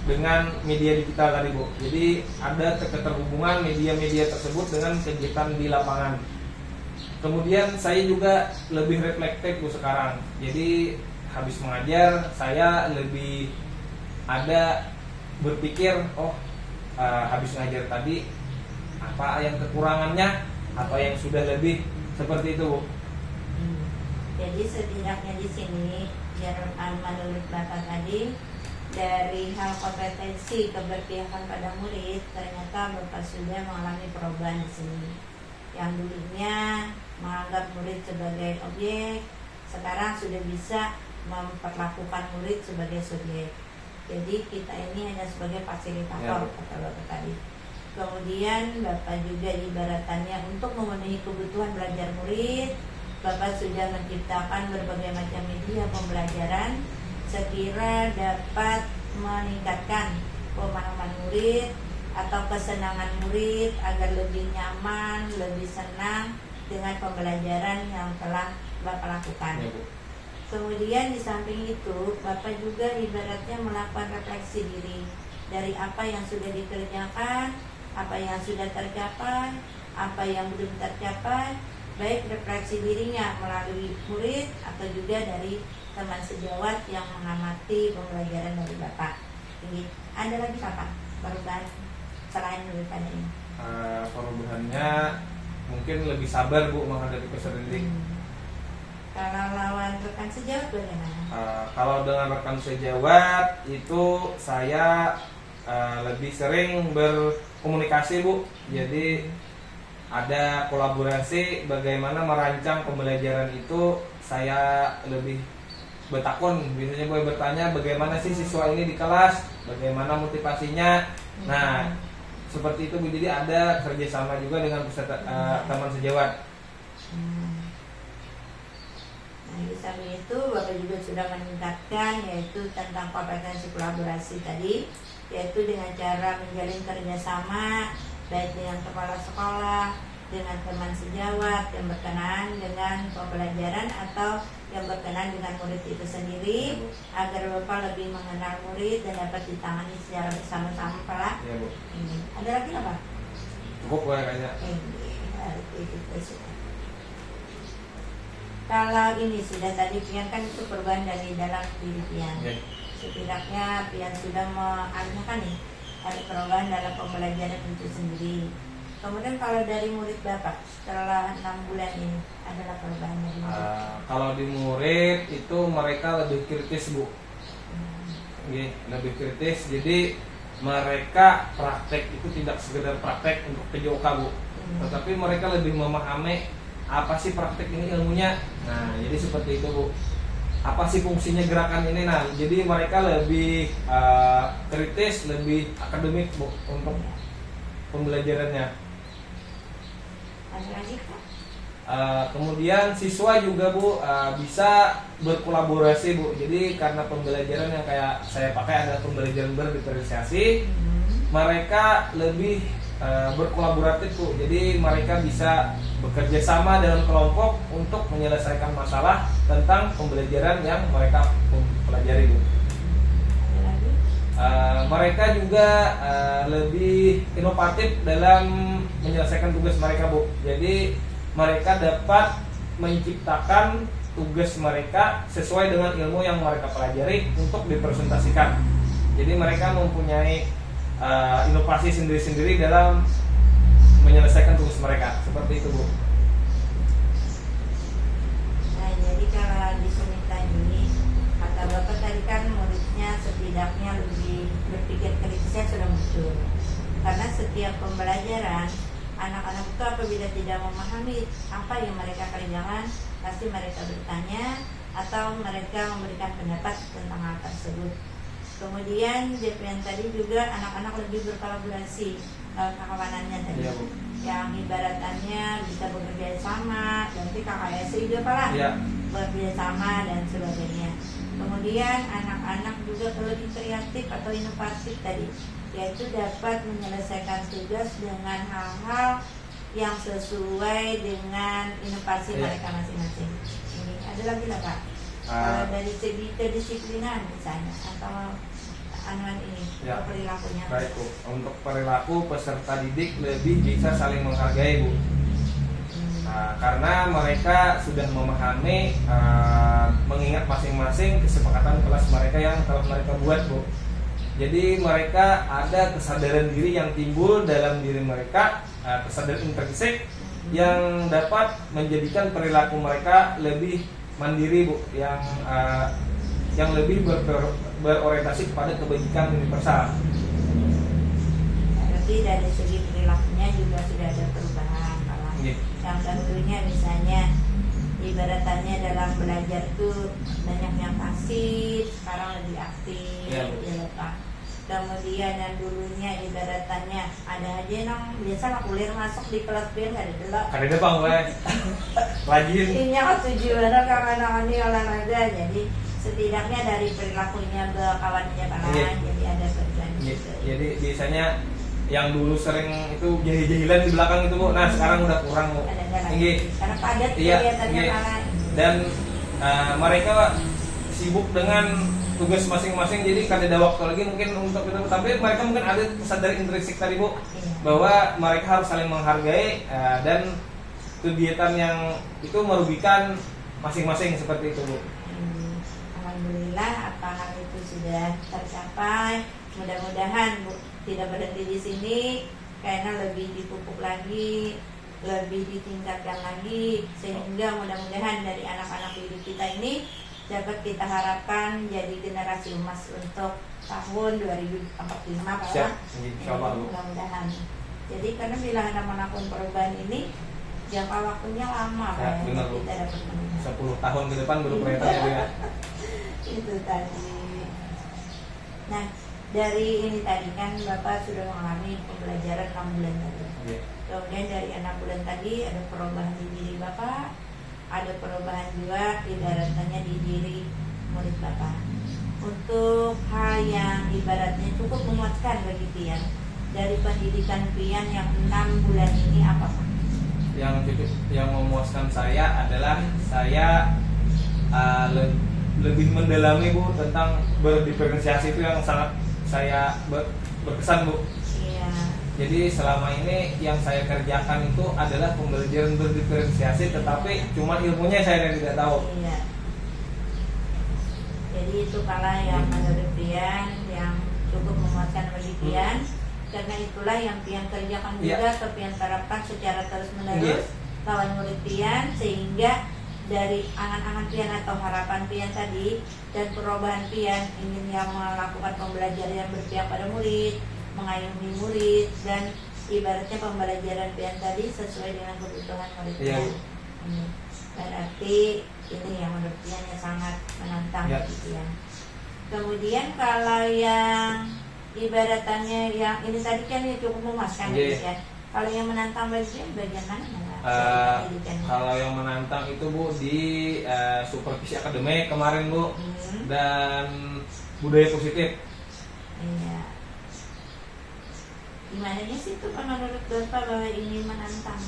dengan media digital tadi Bu. Jadi ada keterhubungan media-media tersebut dengan kegiatan di lapangan. Kemudian saya juga lebih reflektif Bu sekarang. Jadi habis mengajar saya lebih ada berpikir, habis ngajar tadi apa yang kekurangannya, apa yang sudah lebih, seperti itu Bu. Jadi setidaknya di sini biar menurut Bapak tadi, dari hal kompetensi keberpihakan pada murid, ternyata Bapak sudah mengalami perubahan di sini. Yang dulunya menganggap murid sebagai objek, sekarang sudah bisa memperlakukan murid sebagai subjek. Jadi kita ini hanya sebagai fasilitator, kata Bapak tadi. Kemudian Bapak juga ibaratannya untuk memenuhi kebutuhan belajar murid, Bapak sudah menciptakan berbagai macam media pembelajaran sekira dapat meningkatkan pemahaman murid atau kesenangan murid agar lebih nyaman, lebih senang dengan pembelajaran yang telah Bapak lakukan. Ya, Bu. Kemudian di samping itu Bapak juga ibaratnya melakukan refleksi diri dari apa yang sudah dikerjakan, apa yang sudah tercapai, apa yang belum tercapai, baik refleksi dirinya melalui murid atau juga dari teman sejawat yang mengamati pembelajaran dari Bapak. Jadi ada lagi Bapak perubahan selain daripada ini? Perubahannya mungkin lebih sabar Bu menghadapi peserta didik. Kalau lawan rekan sejawat bagaimana? Kalau dengan rekan sejawat itu saya lebih sering berkomunikasi Bu. Jadi ada kolaborasi bagaimana merancang pembelajaran itu. Saya lebih bertakun, biasanya boleh bertanya bagaimana sih siswa ini di kelas, bagaimana motivasinya. Nah seperti itu Bu. Jadi ada kerjasama juga dengan peserta teman sejawat. Nah, di samping itu Bapak juga sudah meningkatkan yaitu tentang kompetensi kolaborasi tadi, yaitu dengan cara menjalin kerjasama baik dengan kepala sekolah, dengan teman sejawat yang berkenaan dengan pembelajaran atau yang berkenaan dengan murid itu sendiri, agar Bapak lebih mengenal murid dan dapat ditangani secara bersama-sama Pak. Ya Bu. Ada lagi apa? Cukup Bu kayaknya. Kalau ini sudah tadi Pian kan itu perubahan dari dalam diri Pian. Ya. Setidaknya Pian sudah mengarahkan nih ada perubahan dalam pembelajaran itu sendiri. Kemudian kalau dari murid Bapak setelah 6 bulan ini adalah perubahan dari murid? Kalau di murid itu mereka lebih kritis Bu. Lebih kritis. Jadi mereka praktek itu tidak sekedar praktek untuk PJOK Bu, tetapi mereka lebih memahami apa sih praktek ini ilmunya. Nah jadi seperti itu Bu. Apa sih fungsinya gerakan ini? Nah jadi mereka lebih kritis, lebih akademik Bu untuk pembelajarannya. Ada lagi Pak? Kemudian siswa juga Bu bisa berkolaborasi Bu. Jadi karena pembelajaran yang kayak saya pakai adalah pembelajaran berdiferensiasi, mereka lebih berkolaboratif Bu. Jadi mereka bisa bekerja sama dalam kelompok untuk menyelesaikan masalah tentang pembelajaran yang mereka pelajari Bu. Ada lagi? Mereka juga lebih inovatif dalam menyelesaikan tugas mereka Bu. Jadi mereka dapat menciptakan tugas mereka sesuai dengan ilmu yang mereka pelajari untuk dipresentasikan. Jadi mereka mempunyai inovasi sendiri-sendiri dalam menyelesaikan tugas mereka. Seperti itu Bu. Nah jadi kalau di sini tadi kata Bapak tadi kan muridnya setidaknya lebih berpikir kritisnya sudah muncul. Karena setiap pembelajaran anak-anak itu apabila tidak memahami apa yang mereka kerjakan, pasti mereka bertanya atau mereka memberikan pendapat tentang hal tersebut. Kemudian JPN tadi juga anak-anak lebih berkolaborasi kawanannya tadi, Ya, Bu. yang ibaratannya bisa bekerja sama, nanti KKSI juga Pak Ya. bekerja sama dan sebagainya. Kemudian anak-anak juga lebih kreatif atau inovatif tadi, mereka itu dapat menyelesaikan tugas dengan hal-hal yang sesuai dengan inovasi mereka masing-masing. Ini ada lagi lah Kak. Kalau dari segi kedisiplinan misalnya atau anuan ini perilakunya. Baik Bu, untuk perilaku peserta didik lebih bisa saling menghargai Bu. Karena mereka sudah memahami, mengingat masing-masing kesepakatan kelas mereka yang telah mereka buat Bu. Jadi mereka ada kesadaran diri yang timbul dalam diri mereka, kesadaran intrinsik yang dapat menjadikan perilaku mereka lebih mandiri Bu, yang lebih berorientasi kepada kebajikan universal. Berarti dari segi perilakunya juga sudah ada perubahan. Yang dahulunya misalnya ibaratannya dalam belajar tuh banyak yang pasif, sekarang lebih aktif, ya Pak. Kemudian yang dulunya ibaratannya ada aja yang biasa lah kuliah masuk di kelas biar nggak ada delok. Ada bang gue, rajin. Ini tujuan karena ini olahraga, jadi setidaknya dari perilakunya kawannya kawan, jadi ada perubahan. Jadi biasanya yang dulu sering itu jahil-jahilan di belakang itu Bu, nah sekarang udah kurang Bu. Karena padat kelihatannya malah. Dan mereka sibuk dengan tugas masing-masing, jadi kada ada waktu lagi mungkin untuk itu. Tapi mereka mungkin ada sadar intrinsik tadi Bu, bahwa mereka harus saling menghargai, dan kegiatan yang itu merugikan masing-masing seperti itu Bu. Alhamdulillah apa hal itu sudah tercapai. Mudah-mudahan Bu tidak berhenti di sini, karena lebih dipupuk lagi, lebih ditingkatkan lagi, sehingga mudah-mudahan dari anak-anak didik kita ini dapat kita harapkan jadi generasi emas untuk tahun 2045 Pak. Mudah-mudahan. Jadi karena bila ada manapun perubahan ini jangka waktunya lama Pak, kita dapat mendengar 10 tahun ke depan baru kelihatan ya. Itu tadi. Nah, dari ini tadi kan Bapak sudah mengalami pembelajaran 6 bulan tadi. Kemudian dari 6 bulan tadi ada perubahan di diri Bapak, ada perubahan juga ibaratnya di diri murid Bapak. Untuk hal yang ibaratnya cukup memuaskan bagi Pian dari pendidikan Pian yang 6 bulan ini apa Pak? Yang memuaskan saya adalah saya lebih mendalami Bu tentang berdiferensiasi, itu yang sangat saya berkesan Bu. Iya. Jadi selama ini yang saya kerjakan itu adalah pembelajaran berdiferensiasi, tetapi cuma ilmunya saya yang tidak tahu. Iya. Jadi itu kala yang menurut Pian yang cukup memuaskan bagi Pian, karena itulah yang Pian kerjakan juga, ke Pian terapkan secara terus menerus kawan murid Pian, sehingga dari angan-angan Pian atau harapan Pian tadi dan perubahan Pian ingin yang melakukan pembelajaran yang berpihak pada murid, mengayomi murid, dan ibaratnya pembelajaran Pian tadi sesuai dengan kebutuhan murid Pian. Berarti ini yang menurut Pian yang sangat menantang bagi Pian. Kemudian kalau yang ibaratannya yang ini tadi kan ya cukup memuaskan ya. Kalau yang menantang bagi Pian bagian mana? Kalau yang menantang itu Bu di supervisi akademik kemarin Bu, dan budaya positif. Iya. Gimana sih itu menurut Bapak bahwa ini menantang?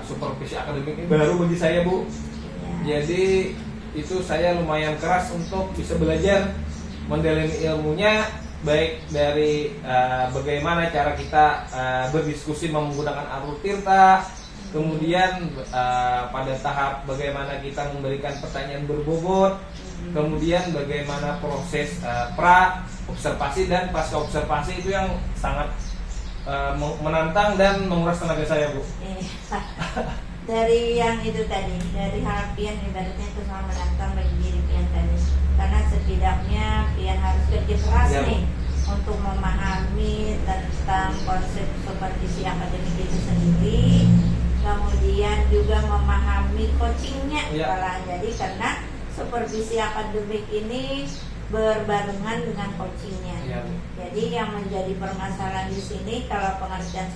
Supervisi akademik ini baru bagi saya Bu. Iya. Jadi itu saya lumayan keras untuk bisa belajar mendalami ilmunya, baik dari bagaimana cara kita berdiskusi menggunakan alur tirta. Kemudian pada tahap bagaimana kita memberikan pertanyaan berbobot, kemudian bagaimana proses pra observasi dan pasca observasi, itu yang sangat menantang dan menguras tenaga saya Bu. Dari yang itu tadi, dari hal Pian ibaratnya itu sangat menantang bagi diri Pian tadi, karena setidaknya Pian harus kerja keras nih untuk memahami tentang konsep supervisi akademik itu sendiri. Kemudian juga memahami coachingnya, jadi karena supervisi akademik ini berbarengan dengan coachingnya. Jadi yang menjadi permasalahan di sini kalau pengertian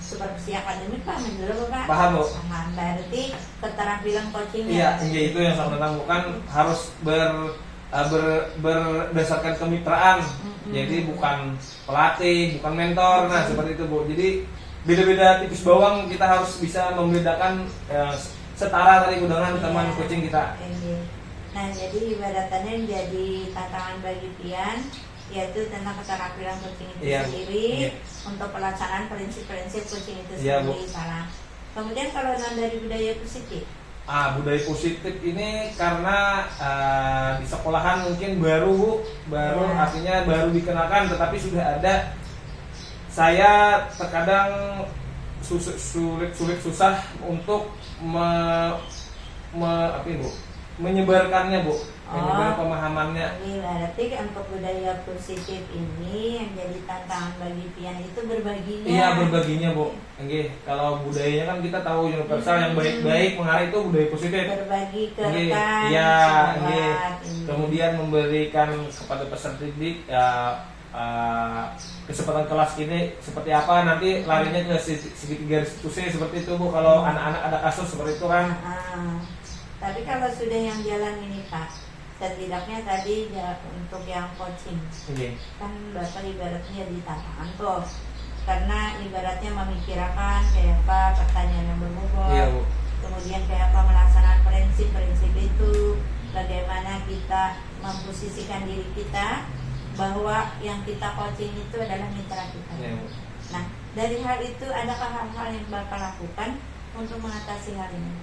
supervisi akademik paham dulu Pak? Paham Bu. Paham. Berarti keterampilan coachingnya. Iya, itu yang saya menantang, bukan harus berdasarkan kemitraan Jadi bukan pelatih, bukan mentor. Nah, seperti itu, Bu. Jadi beda-beda tipis bawang, kita harus bisa membedakan setara tadi undangan teman coaching kita. Nah, jadi ibaratannya jadi tantangan bagi Pian yaitu tentang keterampilan coaching itu sendiri untuk pelaksanaan prinsip-prinsip coaching itu sendiri. Salah. Kemudian kalau dari budaya positif. Budaya positif ini karena di sekolahan mungkin baru artinya baru dikenalkan, tetapi sudah ada. Saya terkadang susah untuk menyebarkannya, Bu. Menyebarkan pemahamannya. Berarti untuk budaya positif ini yang jadi tantangan bagi Pian itu berbaginya. Iya, berbaginya, Bu. Kalau budayanya kan kita tahu universal, yang baik-baik mengarah itu budaya positif. Berbagi ke rekan. Iya, kemudian memberikan kepada peserta didik kesempatan kelas ini seperti apa, nanti larinya ke segitiga restitusi seperti itu, Bu. Kalau anak-anak ada kasus seperti itu kan. Tapi kalau sudah yang jalan ini, Pak, setidaknya tadi untuk yang coaching, kan Bapak ibaratnya di tantangan tuh, karena ibaratnya memikirkan kayak apa pertanyaan yang berbobot, kemudian kayak apa melaksanakan prinsip-prinsip itu, bagaimana kita memposisikan diri kita bahwa yang kita coaching itu adalah mitra kita. Nah, dari hal itu adakah hal-hal yang Bapak lakukan untuk mengatasi hal ini?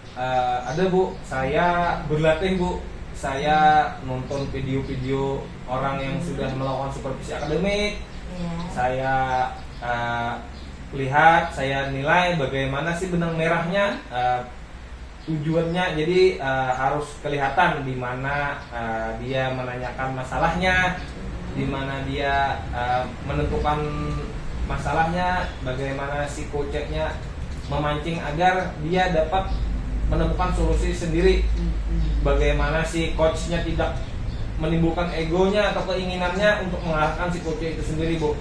Ada, Bu. Saya berlatih, Bu. Saya nonton video-video orang yang sudah melakukan supervisi akademik. Saya lihat, saya nilai bagaimana sih benang merahnya, tujuannya. Jadi harus kelihatan di mana dia menanyakan masalahnya, di mana dia menentukan masalahnya, bagaimana si coachnya memancing agar dia dapat menemukan solusi sendiri. Bagaimana si coachnya tidak menimbulkan egonya atau keinginannya untuk mengarahkan si coachnya itu sendiri, Bu.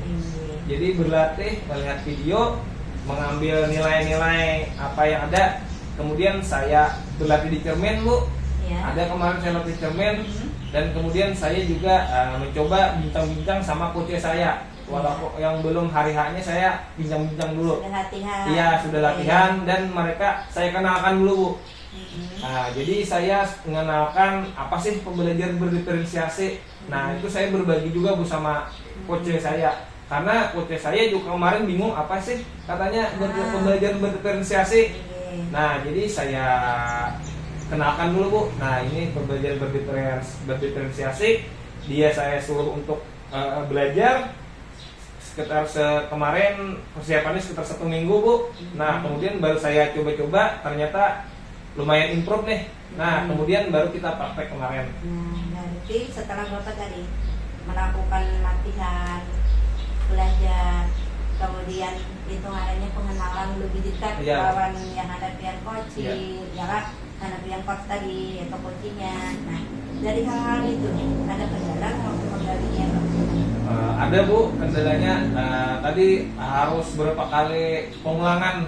Jadi berlatih, melihat video, mengambil nilai-nilai apa yang ada. Kemudian saya berlatih di cermin, Bu. Ada kemarin saya latih cermin, dan kemudian saya juga mencoba bincang-bincang sama coachnya saya. Walaupun yang belum hari H-nya saya bincang-bincang dulu. Sudah latihan. Iya, sudah latihan, dan mereka saya kenalkan dulu, Bu. Nah, jadi saya mengenalkan apa sih pembelajaran berdiferensiasi. Nah, itu saya berbagi juga, Bu, sama coach saya. Karena coach saya juga kemarin bingung apa sih katanya pembelajaran berdiferensiasi. Nah, jadi saya kenalkan dulu, Bu. Nah, ini pembelajaran berdiferensiasi. Dia saya suruh untuk belajar sekitar kemarin persiapannya sekitar 1 minggu, Bu. Nah, kemudian baru saya coba-coba, ternyata lumayan improve nih. Nah, kemudian baru kita praktek kemarin. Berarti setelah Bapak tadi melakukan latihan, belajar, kemudian hitungannya pengenalan lebih dekat lawan yang ada Pian coaching, ya kan? Ada Pian coach tadi atau coachingnya. Nah, dari hal-hal itu ada kendala waktu menggalinya? Ada, Bu, kendalanya. Tadi harus berapa kali pengulangan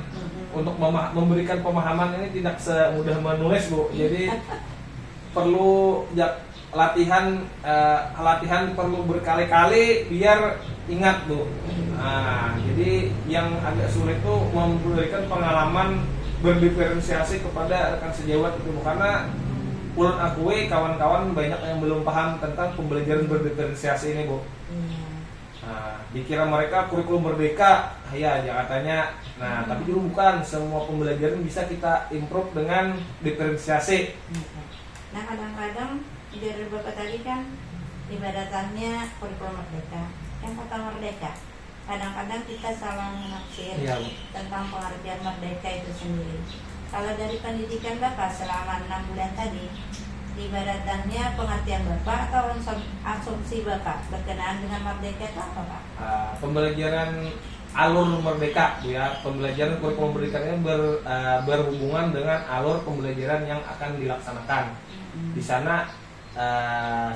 untuk memberikan pemahaman. Ini tidak semudah menulis, Bu. Jadi perlu latihan perlu berkali-kali biar ingat, Bu. Jadi yang agak sulit itu memberikan pengalaman berdiferensiasi kepada rekan sejawat itu, Bu. Karena ulun akui kawan-kawan banyak yang belum paham tentang pembelajaran berdiferensiasi ini, Bu. Dikira mereka kurikulum merdeka, ya katanya. Nah, tapi dulu bukan. Semua pembelajaran bisa kita improve dengan diferensiasi. Nah, kadang-kadang dari Bapak tadi kan ibaratannya kurikulum merdeka. Yang kata merdeka, kadang-kadang kita salah menafsir tentang pengertian merdeka itu sendiri. Kalau dari pendidikan Bapak selama 6 bulan tadi, ibaratannya pengertian Bapak atau asumsi Bapak berkenaan dengan merdeka itu apa, Pak? Pembelajaran alur merdeka, Bu, ya. Pembelajaran kurikulum merdeka ini berhubungan dengan alur pembelajaran yang akan dilaksanakan. Di sana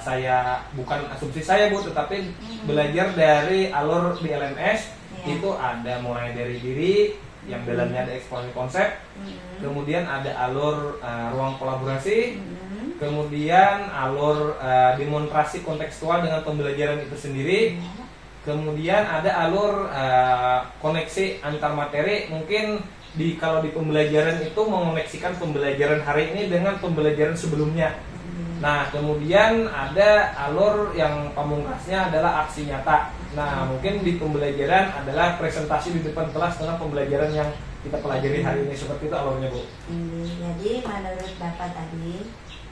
saya bukan asumsi saya, Bu, tetapi belajar dari alur di LMS. Itu ada mulai dari diri yang dalamnya ada eksplorasi konsep, kemudian ada alur ruang kolaborasi, kemudian alur demonstrasi kontekstual dengan pembelajaran itu sendiri, Kemudian ada alur koneksi antar materi. Mungkin kalau di pembelajaran itu mengoneksikan pembelajaran hari ini dengan pembelajaran sebelumnya. Nah, kemudian ada alur yang pamungkasnya adalah aksi nyata. Nah, mungkin di pembelajaran adalah presentasi di depan kelas dengan pembelajaran yang kita pelajari hari ini. Seperti itu alurnya, Bu. Jadi menurut Bapak tadi,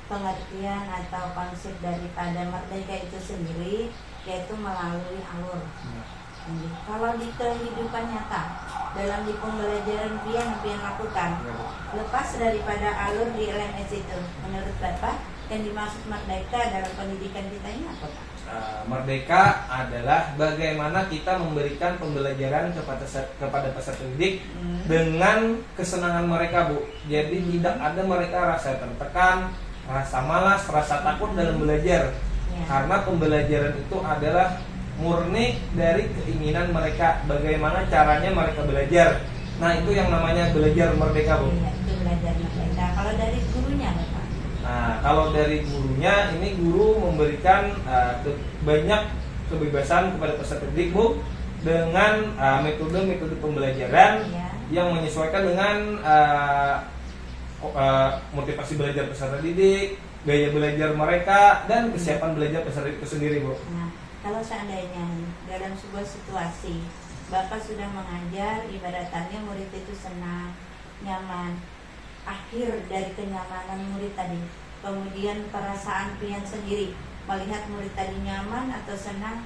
pengertian atau konsep daripada merdeka itu sendiri yaitu melalui alur. Kalau di kehidupan nyata, dalam di pembelajaran pian lakukan, lepas daripada alur di LMS itu, menurut Bapak yang dimaksud merdeka dalam pendidikan kita ini apa, Pak? Merdeka adalah bagaimana kita memberikan pembelajaran kepada peserta didik dengan kesenangan mereka, Bu. Jadi tidak ada mereka rasa tertekan, rasa malas, rasa takut dalam belajar. Karena pembelajaran itu adalah murni dari keinginan mereka, bagaimana caranya mereka belajar. Nah, itu yang namanya belajar merdeka, Bu. Iya, itu belajar merdeka. Kalau dari gurunya, Bapak? Nah, kalau dari gurunya, ini guru memberikan banyak kebebasan kepada peserta didik, Bu, dengan metode-metode pembelajaran yang menyesuaikan dengan motivasi belajar peserta didik, gaya belajar mereka, dan kesiapan belajar peserta itu sendiri, Bu. Nah, kalau seandainya dalam sebuah situasi Bapak sudah mengajar, ibaratannya murid itu senang, nyaman, akhir dari kenyamanan murid tadi, kemudian perasaan pian sendiri melihat murid tadi nyaman atau senang,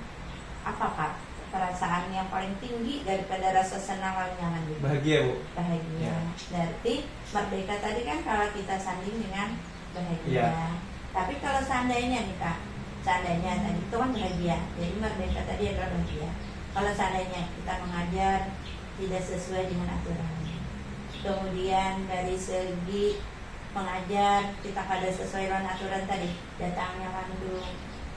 apa Pak? Perasaan yang paling tinggi daripada rasa senang lalu nyaman itu? Bahagia, Bu. Bahagia. Ya. Berarti merdeka tadi kan kalau kita sanding dengan bahagia. Ya. Tapi kalau seandainya nih Kak, seandainya tadi itu kan bahagia, jadi merdeka tadi adalah bahagia. Kalau seandainya kita mengajar tidak sesuai dengan aturan, kemudian dari segi mengajar kita kada sesuai dengan aturan tadi, datangnya mandung,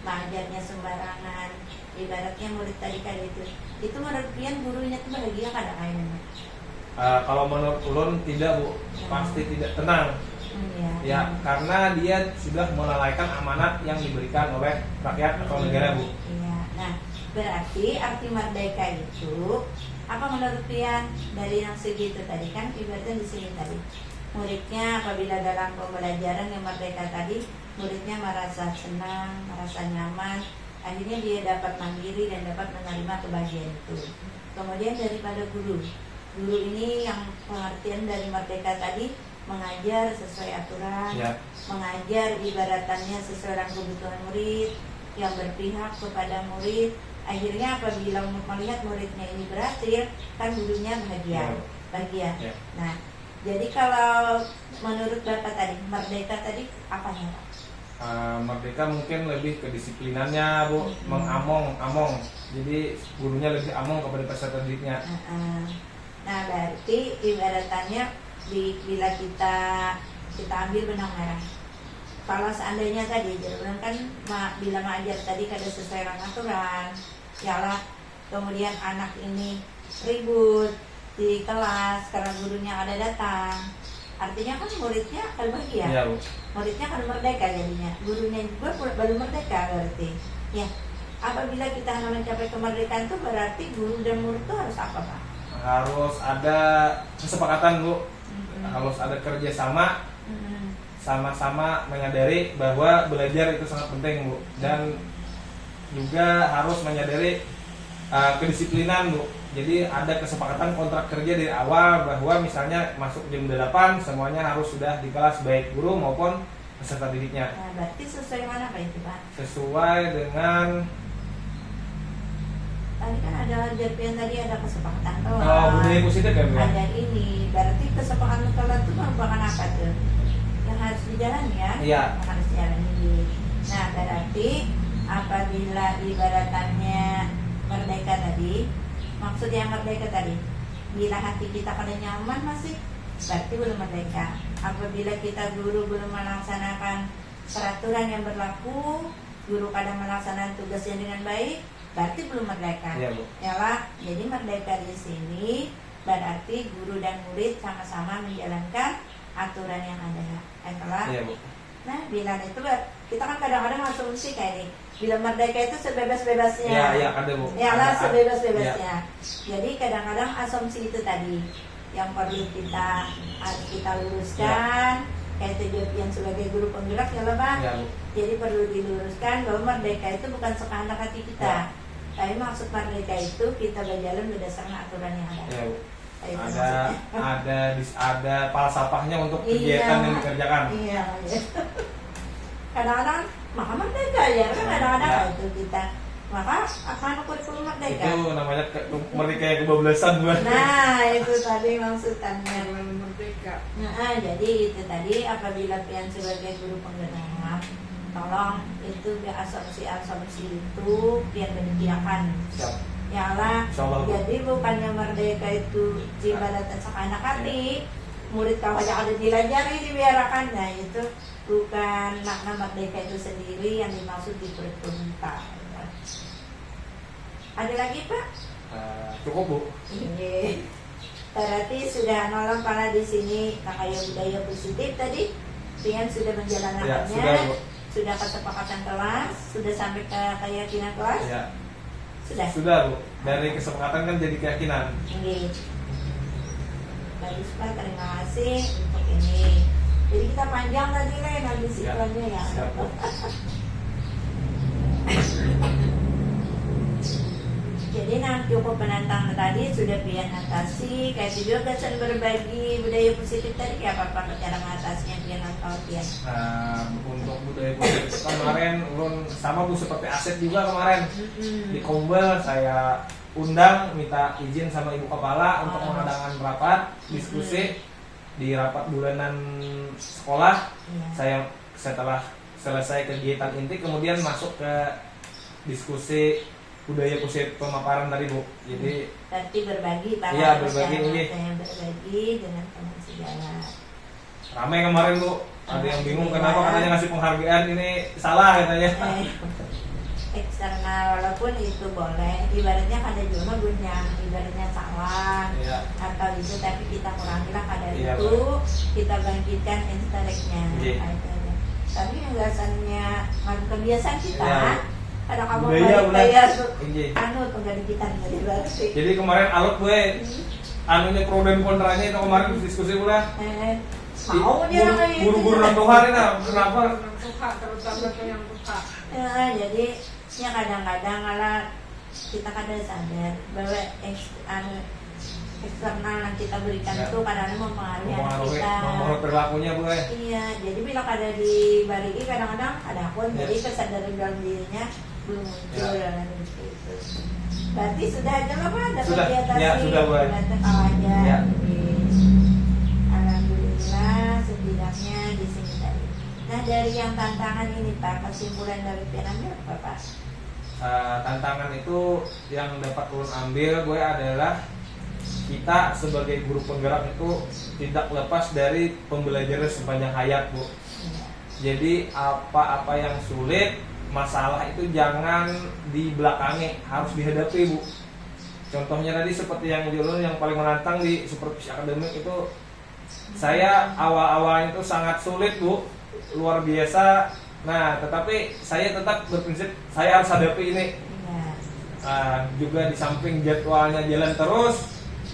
mengajarnya sembarangan, ibaratnya murid tadi kada itu menurut pian gurunya itu bahagia kada kayaknya? Kalau menurut ulun tidak, Bu, pasti tidak tenang. Ya, karena dia sudah melalaikan amanat yang diberikan oleh rakyat atau negara, Bu. Iya. Nah, berarti arti merdeka itu apa menurut pian dari yang segitu tadi kan ibaratnya di sini tadi muridnya apabila dalam pembelajaran yang merdeka tadi muridnya merasa senang, merasa nyaman, akhirnya dia dapat mandiri dan dapat menerima kebahagiaan itu. Kemudian daripada guru ini yang pengertian dari merdeka tadi mengajar sesuai aturan, mengajar ibaratannya sesuai dengan kebutuhan murid, yang berpihak kepada murid. Akhirnya apabila melihat muridnya ini berhasil, kan gurunya bahagia. Nah, jadi kalau menurut Bapak tadi, merdeka tadi apanya, Pak? Merdeka mungkin lebih kedisiplinannya, Bu, mengamong. Jadi gurunya lebih among kepada peserta didiknya. Nah, berarti ibaratannya bila kita ambil benang merah. Kalau seandainya tadi jalan kan bila mengajar tadi kada sesuai dengan aturan, yalah kemudian anak ini ribut di kelas karena gurunya ada datang. Artinya kan muridnya akan bahagia. Ya, Bu. Muridnya akan merdeka jadinya. Gurunya juga baru merdeka berarti. Ya. Apabila kita mencapai kemerdekaan itu berarti guru dan murid itu harus apa, Pak? Harus ada kesepakatan, Bu. Harus ada kerjasama, sama-sama menyadari bahwa belajar itu sangat penting, Bu, dan juga harus menyadari kedisiplinan, Bu. Jadi ada kesepakatan kontrak kerja dari awal bahwa misalnya masuk jam 8 semuanya harus sudah di kelas, baik guru maupun peserta didiknya. Nah, berarti sesuai mana Pak itu, Pak? Sesuai dengan tadi kan ada JPN tadi ada kesepakatan kelas. budaya positif kan, Bu? Ada ini, berarti kesepakatan kelas itu merupakan apa tuh? Yang harus dijalani ya? Iya. Yang harus dijalani. Nah, berarti apabila ibaratannya merdeka tadi, maksudnya merdeka tadi, bila hati kita pada nyaman masih, berarti belum merdeka. Apabila kita guru belum melaksanakan peraturan yang berlaku, guru kadang melaksanakan tugasnya dengan baik, berarti belum merdeka. Iya, Bu. Yalah, jadi merdeka di sini berarti guru dan murid sama-sama menjalankan aturan yang ada. Itulah. Iya, Bu. Nah, bila itu kita kan kadang-kadang asumsi kayak ini, bila merdeka itu sebebas-bebasnya. Iya, ada Bu. Ya lah, Ada. sebebas-bebasnya. Jadi kadang-kadang asumsi itu tadi yang perlu harus kita luruskan. Kayak tujuan sebagai guru penggerak ya lah Bang. Ya, Bu. Jadi perlu diluruskan bahwa merdeka itu bukan sekehendak hati kita. Tapi maksud merdeka itu kita berjalan berdasarkan aturan yang ada. Ya, Bu. Itu Ada falsafahnya untuk kegiatan yang dikerjakan. Iya. Kadang-kadang maka merdeka ya kan kadang-kadang Ya. itu kita maka akan kurikulum merdeka. Itu namanya merdeka yang kebablasan bukan? Nah itu tadi maksudnya. Merdeka. Nah jadi itu tadi apabila pian sebagai guru penggerak, tolong itu asumsi itu pian menyediakan. Siap. Ya lah. Insyaallah, Bu. Jadi bukannya merdeka itu ibaratnya sekanak hati. Murid kau aja ada dilajari dibiarkan, nah itu bukan makna merdeka itu sendiri yang dimaksud di kurikulum kita. Ada lagi Pak? Cukup Bu. Iya. Berarti sudah nolong karena di sini kayak budaya positif tadi, Pian sudah menjalankannya, Ya, sudah, Bu. sudah kesepakatan kelas, sudah sampai ke keyakinan kelas, Ya. sudah. Bu. Dari kesepakatan kan jadi keyakinan. Oke. Bagus Pak, terima kasih untuk ini. Jadi kita panjang tadi Len, habis Ya, iklannya ya. siap, Bu. Jadi cukup penantang tadi sudah pian atasi, kayak juga kesan berbagi budaya positif tadi kayak apa cara mengatasinya pian atau pian. Untuk budaya positif kemarin ulun sama Bu seperti Asep juga kemarin di Kombel saya undang minta izin sama Ibu Kepala untuk mengadakan rapat diskusi di rapat bulanan sekolah. Iya. Saya setelah selesai kegiatan inti kemudian masuk ke diskusi budaya positif pemaparan tadi Bu. Jadi Berarti berbagi para Iya, berbagi ini. yang berbagi dengan teman segala. ramai kemarin Bu. Ada yang bingung kenapa katanya ngasih penghargaan ini salah katanya. Eksternal walaupun itu boleh, ibaratnya kada juga gunyang, ibaratnya salah Iya. atau itu tapi kita kurangilah kadar Iya, itu, kita bangkitkan inteleknya. Iya. Tapi yang biasanya kebiasaan kita, Iya. ada kamu Budaya, bayar Iya. anu penggantian dari berarti. Jadi kemarin alot gue anunya pro dan kontranya itu kemarin diskusi pula. Mau dia kayak gitu. Guru-guru nantuhan ini kenapa? Yang suka, terutama ke yang suka. Jadi ya kadang-kadang kalau kita kadang sadar bahwa eksternal yang kita berikan Ya. itu kadang-kadang mempengaruhi anak Mempengaruhi kita. mempengaruhi perilakunya gue. Iya, jadi bila kada dibalik kadang-kadang ada pun Ya. jadi kesadaran dalam dirinya belum muncul Ya. dan itu. Berarti sudah aja lah Pak, dapat Sudah, diatasi. ya, sudah, Bu. Berarti kalau aja. Ya. Oke. Alhamdulillah setidaknya di sini tadi. Nah dari yang tantangan ini Pak, kesimpulan dari piramid apa Pak? Tantangan itu yang dapat ulun ambil gue adalah kita sebagai guru penggerak itu tidak lepas dari pembelajaran sepanjang hayat Bu. Iya. Jadi apa-apa yang sulit, masalah itu jangan dibelakangi, harus dihadapi Bu. Contohnya tadi seperti yang ulun yang paling menantang di supervisi akademik itu saya awal-awalnya itu sangat sulit Bu, luar biasa. Nah, tetapi saya tetap berprinsip saya harus hadapi ini. Iya. Juga di samping jadwalnya jalan terus,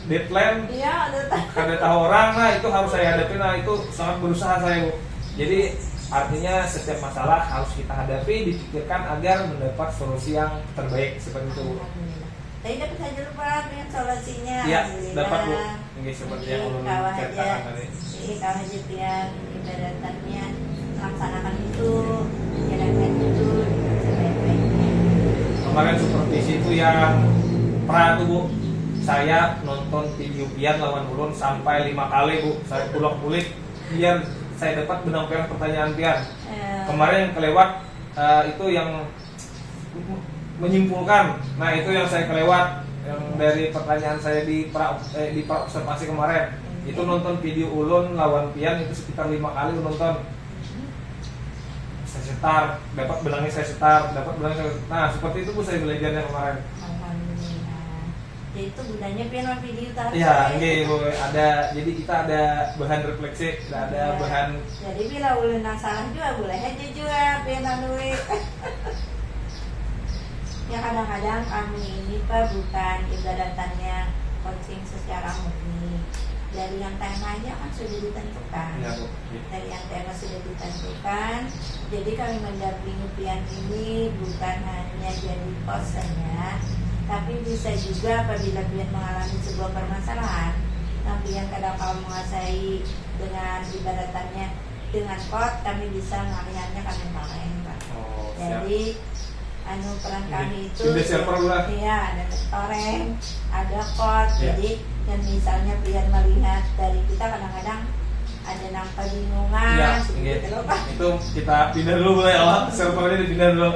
deadline Iya, ada kada tahu orang, nah itu harus saya hadapi. Nah itu sangat berusaha saya Bu. Jadi artinya setiap masalah harus kita hadapi, dipikirkan agar mendapat solusi yang terbaik seperti itu Bu. Alhamdulillah. Tadi dapat saja lupa dengan solusinya. Iya, Alhamdulillah. dapat Bu. Ini seperti yang ulun ceritakan tadi. Kalau jipian ibadatannya laksanakan itu, jalankan itu dengan sebaik-baiknya. Kemarin supervisi itu yang pra tuh Bu. Saya nonton video pian lawan ulun sampai 5 kali Bu. Saya pulang-pulik biar saya dapat benang merah pertanyaan pian. Kemarin yang kelewat itu yang menyimpulkan. Nah itu yang saya kelewat yang dari pertanyaan saya di pra observasi kemarin. Itu nonton video ulun lawan pian itu sekitar 5 kali nonton. Saya setar, dapat benangnya saya setar, dapat benangnya saya. Nah seperti itu Bu saya belajarnya kemarin. Alhamdulillah. Jadi itu gunanya pian video tadi. Ya, Bu. Jadi kita ada bahan refleksi, ada Ya. bahan. Jadi bila ulun nang salah juga boleh aja juga pian duit. Ya kadang-kadang kami ini Pak bukan ibadatannya coaching secara murni. Dari yang temanya kan sudah ditentukan. Ya, Bu. Dari yang tema sudah ditentukan. Jadi kami mendampingi pian ini bukan hanya jadi kosennya, tapi bisa juga apabila pian mengalami sebuah permasalahan, nah pian kadang kalau menguasai dengan ibadatannya dengan kot, kami bisa mengalihkannya kami pakai Pak. Oh, siap. Jadi peran kami itu Sudah server lah. iya, ada torrent, ada kot. Ya. Jadi dan misalnya pian melihat dari kita kadang-kadang ada nang kebingungan Ya, seperti itu loh Pak. itu kita pindah dulu boleh ya, servernya dipindah dulu.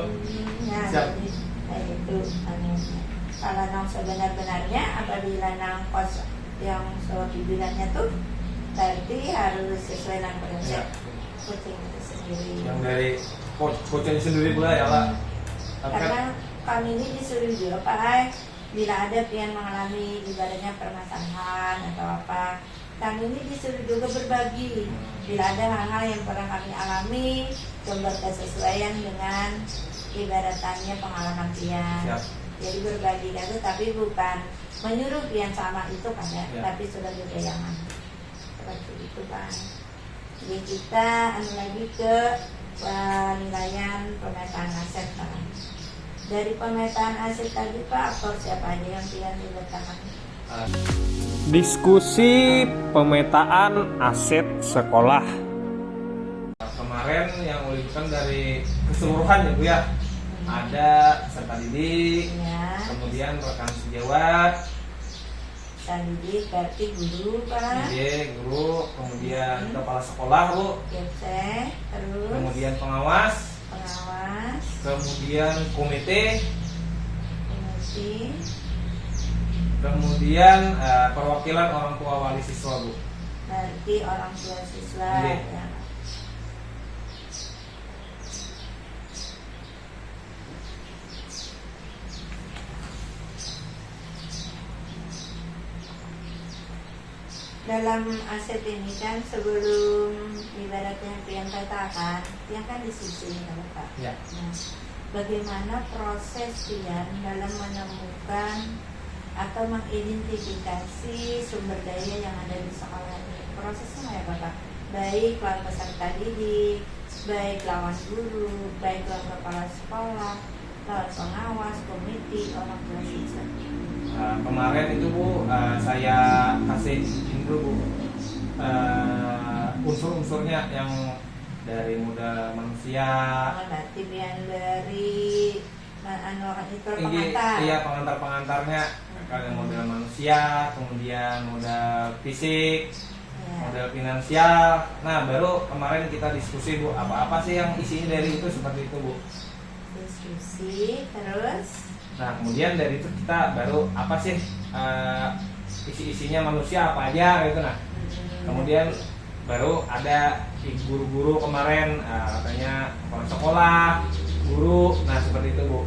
Ya, Siap. jadi itu kalau nang sebenar-benarnya apabila nang kos yang dibilangnya tuh berarti harus sesuai dengan prinsip Ya. kucing itu sendiri. Yang dari coachnya sendiri pula ya, Pak. Tapi kan Karena kami ini disuruh juga Pak, bila ada pian mengalami ibaratnya permasalahan atau apa, kami ini disuruh juga berbagi. Bila ada hal-hal yang pernah kami alami, sumber kesesuaian dengan ibaratannya pengalaman pian. siap. Jadi berbagi itu tapi bukan menyuruh pian sama itu kan ya, Ya. tapi sudah berbayangan seperti itu Pak. Jadi kita lagi ke penilaian pemetaan aset Pak. Dari pemetaan aset tadi Pak, aktor siapa aja yang pian diletakkan? Diskusi pemetaan aset sekolah. Kemarin yang ulikan dari keseluruhan ya Bu ya. Ada peserta didik, Ya, kemudian rekan sejawat, didik berarti guru Pak, guru, kemudian kepala sekolah Bu, gepsek, terus kemudian pengawas, pengawas, kemudian komite, komisi, kemudian perwakilan orang tua wali siswa Bu. berarti orang tua siswa Iya. ya. Dalam aset ini kan sebelum ibaratnya pian katakan, pian kan diskusi kan Pak. Ya. Nah, bagaimana proses pian dalam menemukan atau mengidentifikasi sumber daya yang ada di sekolah ini? Prosesnya kayak apa Pak? Baik lawan peserta didik, baik lawan guru, baik lawan kepala sekolah, lawan pengawas, komite, orang tua siswa. Kemarin itu Bu, saya kasih izin dulu Bu, unsur-unsurnya yang dari modal manusia. Berarti pian dari itu pengantar. Iya, pengantar-pengantarnya, kalian modal manusia, kemudian modal fisik, Ya. modal finansial. Nah, baru kemarin kita diskusi Bu, apa-apa sih yang isinya dari itu seperti itu Bu. Diskusi terus. Nah, kemudian dari itu kita baru apa sih isi-isinya manusia apa aja gitu. Nah, kemudian baru ada guru-guru kemarin katanya kepala sekolah, guru. Nah, seperti itu Bu.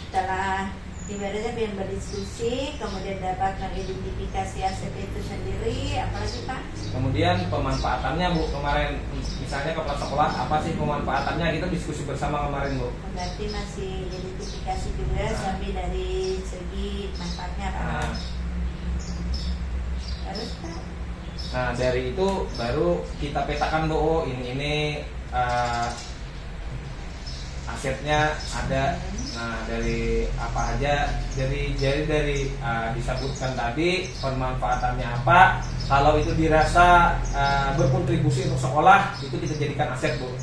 Setelah ibaratnya pian berdiskusi, kemudian dapat mengidentifikasi aset itu sendiri, apalagi Pak? Kemudian pemanfaatannya Bu, kemarin misalnya kepala sekolah apa sih pemanfaatannya, kita diskusi bersama kemarin Bu. Berarti masih identifikasi juga sampai dari segi manfaatnya Pak. Nah, Terus Pak? nah, dari itu baru kita petakan Bu, oh, ini asetnya ada. Nah, dari apa aja, dari disebutkan tadi pemanfaatannya apa. Kalau itu dirasa berkontribusi untuk sekolah, itu kita jadikan aset Bu. Nah,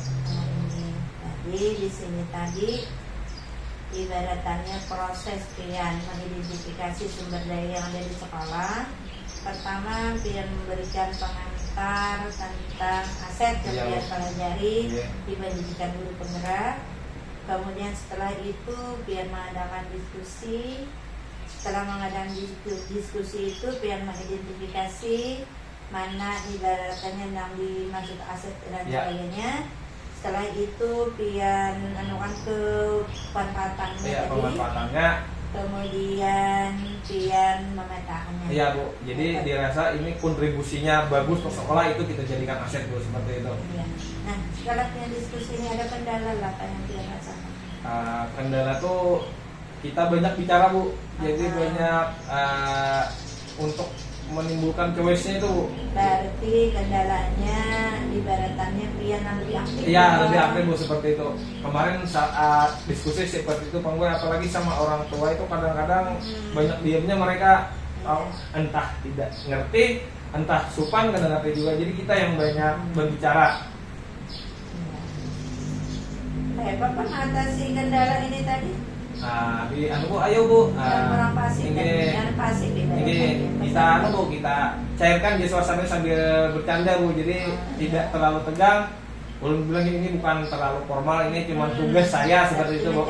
ini tadi di sini tadi ibaratannya proses pian mengidentifikasi sumber daya yang ada di sekolah. Pertama pian memberikan pengantar tentang aset yang Iya, pian pelajari, Iya. dibandingkan guru penggerak. Kemudian setelah itu pian mengadakan diskusi. Setelah mengadakan diskusi itu pian mengidentifikasi mana ibaratnya yang dimaksud aset dan Ya. sebagainya. Setelah itu pian anukan ke pemanfaatannya Iya, tadi, pemanfaatannya. kemudian pian memetakannya. Iya Bu, jadi dirasa ini kontribusinya bagus untuk sekolah, itu kita jadikan aset Bu, seperti itu. Iya. Nah, sekarang pian diskusi ini ada kendala lah apa yang pian rasakan? Kendala tuh kita banyak bicara Bu, jadi banyak untuk menimbulkan choice-nya itu Bu. Berarti kendalanya ibaratannya pian yang lebih aktif. Iya, lebih aktif Bu, seperti itu. Kemarin saat diskusi seperti itu Pak gue, apalagi sama orang tua itu kadang-kadang banyak diamnya mereka, entah tidak ngerti, entah supan kadang ngerti juga. Jadi kita yang banyak berbicara. Bapak mengatasi kendala ini tadi? Di Bu, ayo Bu. Yang orang pasif dan yang pasif Ini kita Bu, kita cairkan di suasana sambil bercanda Bu. Jadi tidak terlalu tegang. Belum bilang ini bukan terlalu formal, ini cuma tugas saya seperti itu Bu.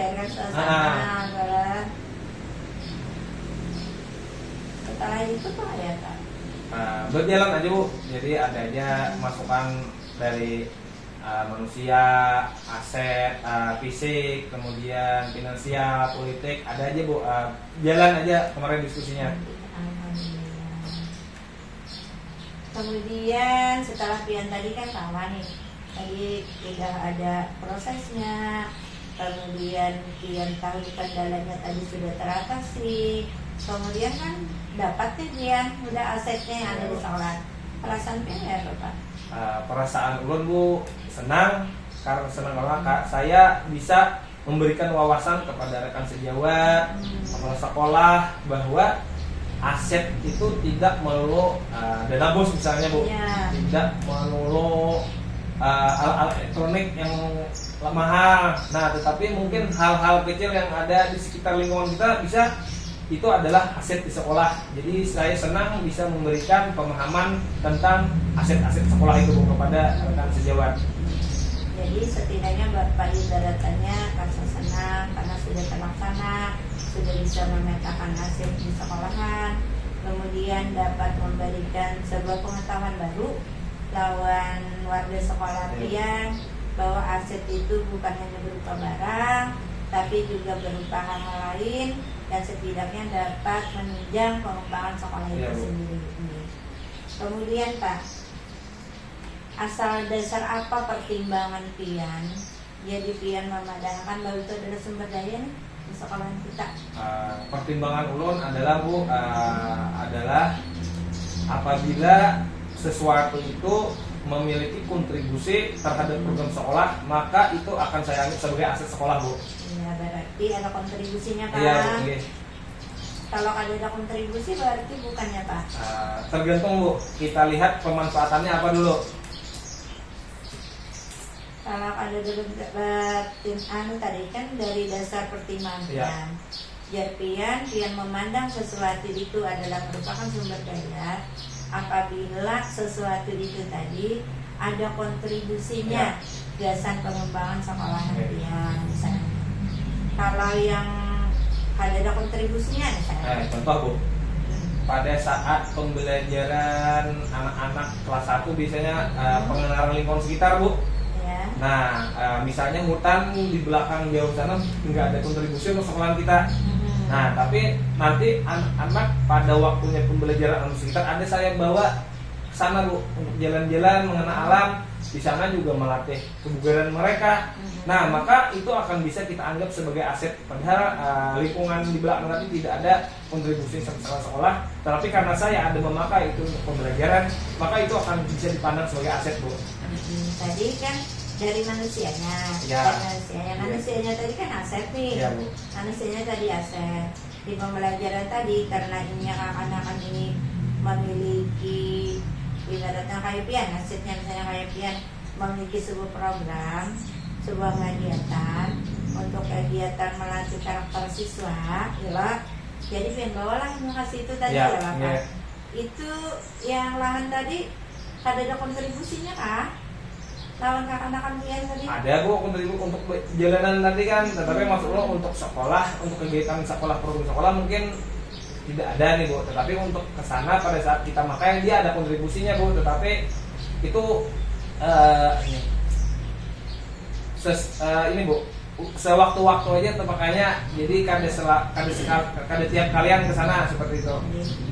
Setelah itu Pak ya Kak? Berjalan aja Bu. Jadi ada aja masukan dari manusia, aset, fisik, kemudian finansial, politik, ada aja Bu. Jalan aja kemarin diskusinya. Kemudian setelah pian tadi kan kawan nih, tadi sudah ada prosesnya, kemudian pian tahu kendalanya tadi sudah teratasi, kemudian kan dapat nih pian udah asetnya yang ada di sekolah. Perasaan pian ya Bapak? Perasaan ulun Bu senang, karena senang karena saya bisa memberikan wawasan kepada rekan sejawat, kepala sekolah bahwa aset itu tidak melulu dana bos misalnya Bu, tidak melulu alat elektronik yang mahal. Nah, tetapi mungkin hal-hal kecil yang ada di sekitar lingkungan kita bisa, itu adalah aset di sekolah. Jadi saya senang bisa memberikan pemahaman tentang aset-aset sekolah itu Bu kepada rekan sejawat. Jadi setidaknya Bapak ibaratannya rasa senang karena sudah terlaksana, sudah bisa memetakan aset di sekolahan, kemudian dapat memberikan sebuah pengetahuan baru lawan warga sekolah pian bahwa aset itu bukan hanya berupa barang, tapi juga berupa hal lain dan setidaknya dapat menunjang pengembangan sekolah itu sendiri. Kemudian Pak, asal dasar apa pertimbangan pian? Jadi pian memadamkan bahwa itu adalah sumber daya nih di sekolah kita. Pertimbangan ulun adalah Bu, adalah apabila sesuatu itu memiliki kontribusi terhadap program sekolah, maka itu akan saya anggap sebagai aset sekolah Bu. Ya, berarti ada kontribusinya Pak. Iya Bu. Kalau ada kontribusi berarti bukannya Pak? Tergantung Bu, kita lihat pemanfaatannya apa dulu. Kalau ada dulu tadi kan dari dasar pertimbangan pian. Pian memandang sesuatu itu adalah merupakan sumber daya apabila sesuatu itu tadi ada kontribusinya gasan pengembangan sekolahan pian misalnya. Kalau yang ada kontribusinya misalnya. Contoh Bu, pada saat pembelajaran anak-anak kelas 1 biasanya pengenalan lingkungan sekitar Bu. Nah, misalnya hutan di belakang jauh sana nggak ada kontribusi untuk sekolahan kita. Nah, tapi nanti anak-anak pada waktunya pembelajaran alam sekitar ada saya bawa ke sana Bu untuk jalan-jalan mengenal alam. Di sana juga melatih kebugaran mereka. Nah, maka itu akan bisa kita anggap sebagai aset. Padahal lingkungan di belakang nanti tidak ada kontribusi sekolah, tapi karena saya ada memakai itu untuk pembelajaran, maka itu akan bisa dipandang sebagai aset Bu. Tadi kan dari manusianya, manusianya tadi kan aset nih, manusianya tadi aset. Di pembelajaran tadi karena ini anak-anak ini memiliki ibaratnya kayak pian, asetnya misalnya kayak pian memiliki sebuah program, sebuah kegiatan untuk kegiatan melatih karakter siswa, ya. Jadi pian bawalah kasih itu tadi ya Bapak. Itu yang lahan tadi ada kontribusinya kah? Lawan kakak-kakak pian tadi? Ada Bu kontribusi untuk jalanan tadi kan, tetapi maksudnya untuk sekolah, untuk kegiatan sekolah, program sekolah mungkin tidak ada nih Bu, tetapi untuk kesana pada saat kita makai dia ada kontribusinya Bu, tetapi itu ini Bu, sewaktu-waktu aja makanya jadi kada tiap kalian ke sana seperti itu.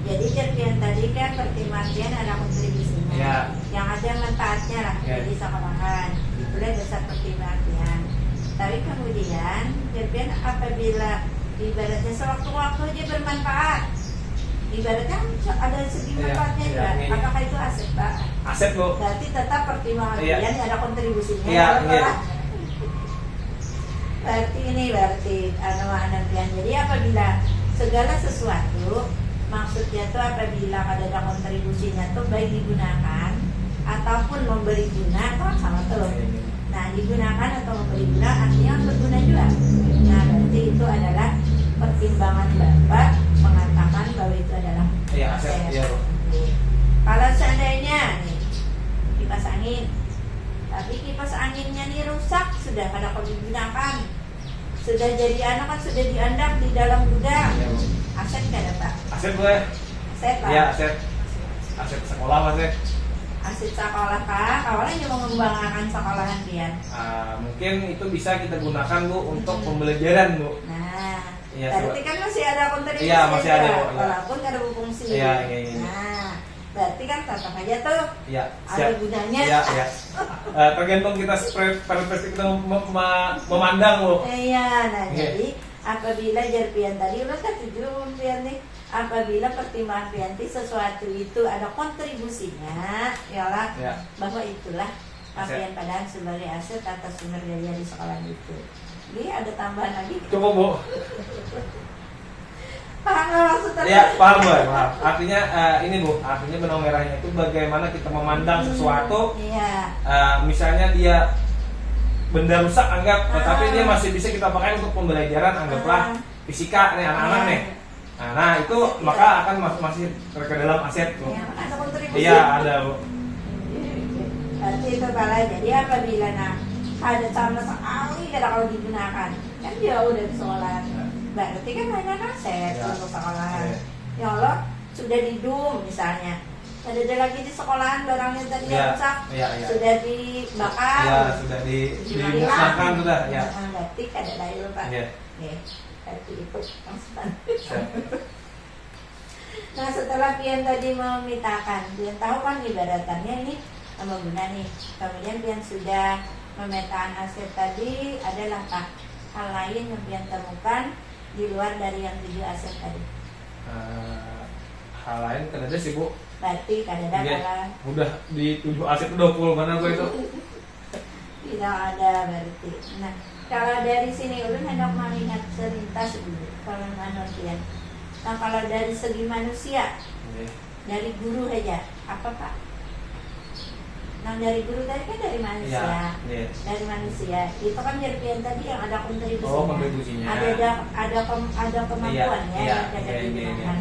Jadi cerpian tadi kan pertimbangan ada kontribusinya, Ya. yang ada manfaatnya lah Ya. jadi sekolahan, itulah besar pertimbangan. Tapi kemudian cerpian apabila ibaratnya sewaktu-waktu aja bermanfaat, ibaratnya ada segi Ya, manfaatnya ya, juga, ya. apakah itu aset Pak? Aset Bu. Berarti tetap pertimbangan Iya. kalian ada kontribusinya. Iya, kalau iya. Pak? Berarti anak pian. Jadi apabila segala sesuatu maksudnya tuh apabila ada kontribusinya tuh baik digunakan ataupun memberi guna tuh sama tuh. Nah digunakan atau memberi guna artinya berguna juga. Nah berarti itu adalah pertimbangan Bapak mengatakan bahwa itu adalah Iya, aset. Iya, Bu. Oke. Kalau seandainya nih kipas angin, tapi kipas anginnya nih rusak sudah pada kau digunakan, sudah jadi anak kan sudah diandak di dalam gudang, Iya, Bu. aset nggak ada Pak? Aset Bu ya? Aset Pak. Iya, aset. Aset sekolah Mas ya. Aset sekolah Pak, awalnya cuma mengembangkan sekolahan pian. Mungkin itu bisa kita gunakan Bu untuk pembelajaran Bu. Nah, Iya, berarti kan masih ada kontribusi Iya, masih ada, Bu, iya. walaupun nggak ada fungsi. Iya, iya, iya. Nah, berarti kan tetap aja tuh Iya, ada gunanya. Iya, iya. Tergantung kita perspektif kita memandang Bu. Iya, nah Iya. jadi apabila jarpian tadi udah kan tujuh pian nih, apabila pertimbangan pianti sesuatu itu ada kontribusinya, yalah Iya. bahwa itulah Aset. pian padaan sebagai aset atas sumber daya di sekolah itu. Jadi ada tambahan lagi. Cukup Bu. Paham nggak maksudnya? Iya, paham Bu. Paham. Artinya ini Bu, artinya benang merahnya itu bagaimana kita memandang sesuatu. Iya. Misalnya dia benda rusak anggap, tetapi Ah. dia masih bisa kita pakai untuk pembelajaran, anggaplah fisika nih anak-anak Iya. nih. Nah itu Aset, maka iya. akan masih ke dalam aset Bu. Iya, ada kontribusi. Iya ada Bu. Berarti itu kalau jadi apabila ada sama sekali tidak kalau digunakan kan jauh dari sekolah. Berarti kan banyak aset Ya. untuk sekolahan. Iya. Ya Allah sudah didum misalnya. Ada lagi di sekolahan barangnya tadi Iya, yang rusak iya, iya. sudah dibakar. Ya sudah dimusnahkan sudah ya. Berarti ada lain Pak. Iya. Oke. Berarti itu maksudnya. Siap. Nah setelah pian tadi memetakan, pian tahu kan ibaratannya ini sama guna nih. Kemudian pian sudah memetakan aset tadi, adalah hal lain yang pian temukan di luar dari yang 7 aset tadi. Hal lain kan ada sih Bu. Berarti kadang-kadang Iya. kalau Udah di 7 aset udah full mana Bu itu? tidak ada berarti. Nah kalau dari sini ulun hendak mengingat selintas dulu kalau manusia. Nah kalau dari segi manusia, Iya. dari guru aja, apa Pak? Nah dari guru tadi kan dari manusia. Iya. Iya. Dari manusia itu kan jarpian tadi yang ada kontribusinya, Oh, kontribusinya. ada kemampuan Iya, ya iya, yang dapat iya, iya, digunakan.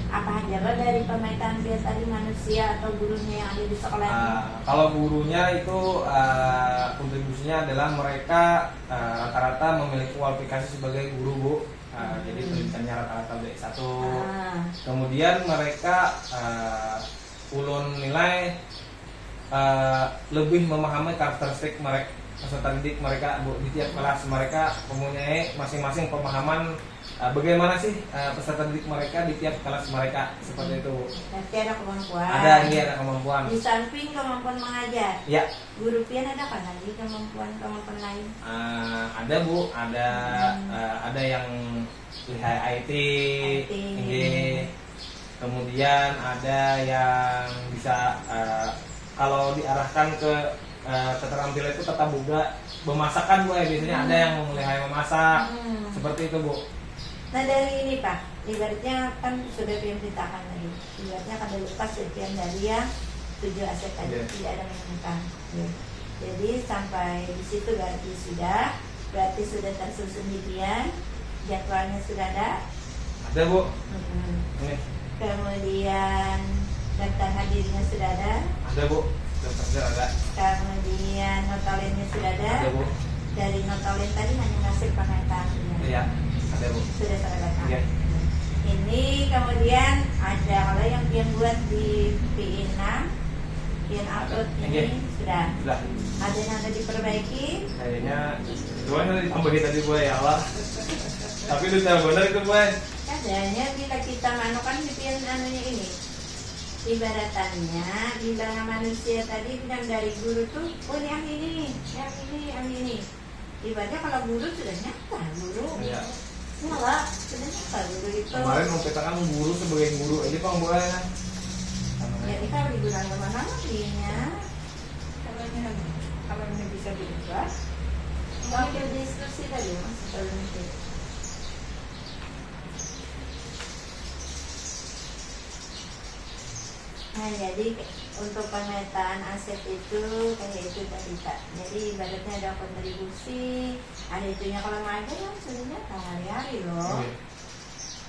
Apa aja Pak dari pemetaan dia tadi manusia atau gurunya yang ada di sekolah ini? Kalau gurunya itu kontribusinya adalah mereka rata-rata memiliki kualifikasi sebagai guru Bu. Jadi pendidikannya rata-rata D1. Kemudian mereka ulun nilai lebih memahami karakteristik mereka peserta didik mereka Bu. Di tiap kelas mereka mempunyai masing-masing pemahaman bagaimana sih peserta didik mereka di tiap kelas mereka seperti itu Bu. Berarti ada kemampuan. Ada kemampuan. Di samping kemampuan mengajar, Ya, guru pian ada kan lagi kemampuan lain? ada Bu, ada yang lihai IT. Kemudian ada yang bisa kalau diarahkan ke keterampilan itu tata boga memasakan Bu ya, biasanya ada yang lihai memasak seperti itu Bu. Nah dari ini Pak, ibaratnya kan sudah pian ceritakan tadi, ibaratnya kada lepas pian dari yang 7 aset tadi, Iya. tidak ada menemukan. Jadi sampai di situ berarti sudah tersusun di pian, jadwalnya sudah ada. Ada Bu. Ini Kemudian daftar hadirnya sudah ada. ada Bu. Daftar ada. Kemudian notalennya sudah ada. Ada Bu. Dari notolen tadi hanya ngasih pemetaan. Iya, ada Bu. Sudah selesai. Iya. Ini kemudian ada kalau yang pian buat di PI6 Pian upload Oke. ini sudah. Sudah. Ada yang ada diperbaiki. Kayaknya cuman udah ditambahin tadi boy ya Allah. Tapi itu cara benar itu boy. Adanya bila kita manukan di pian anunya ini. Ibaratannya bila manusia tadi bilang dari guru tuh, oh yang ini, yang ini, yang ini. Ibaratnya kalau guru sudah nyata, guru. Iya. Nyala, sudah nyata guru itu. Kemarin mau kita kan guru sebagai guru aja bang boleh kan? Jadi kalau digunakan kemana artinya kalau ini bisa diubah. Mau kita diskusi tadi mas sebelum itu. Nah jadi untuk pemetaan aset itu kayak itu tadi Kak. Jadi ibaratnya ada kontribusi, ada itunya kalau nggak ada ya sebenarnya hari-hari loh. Oke.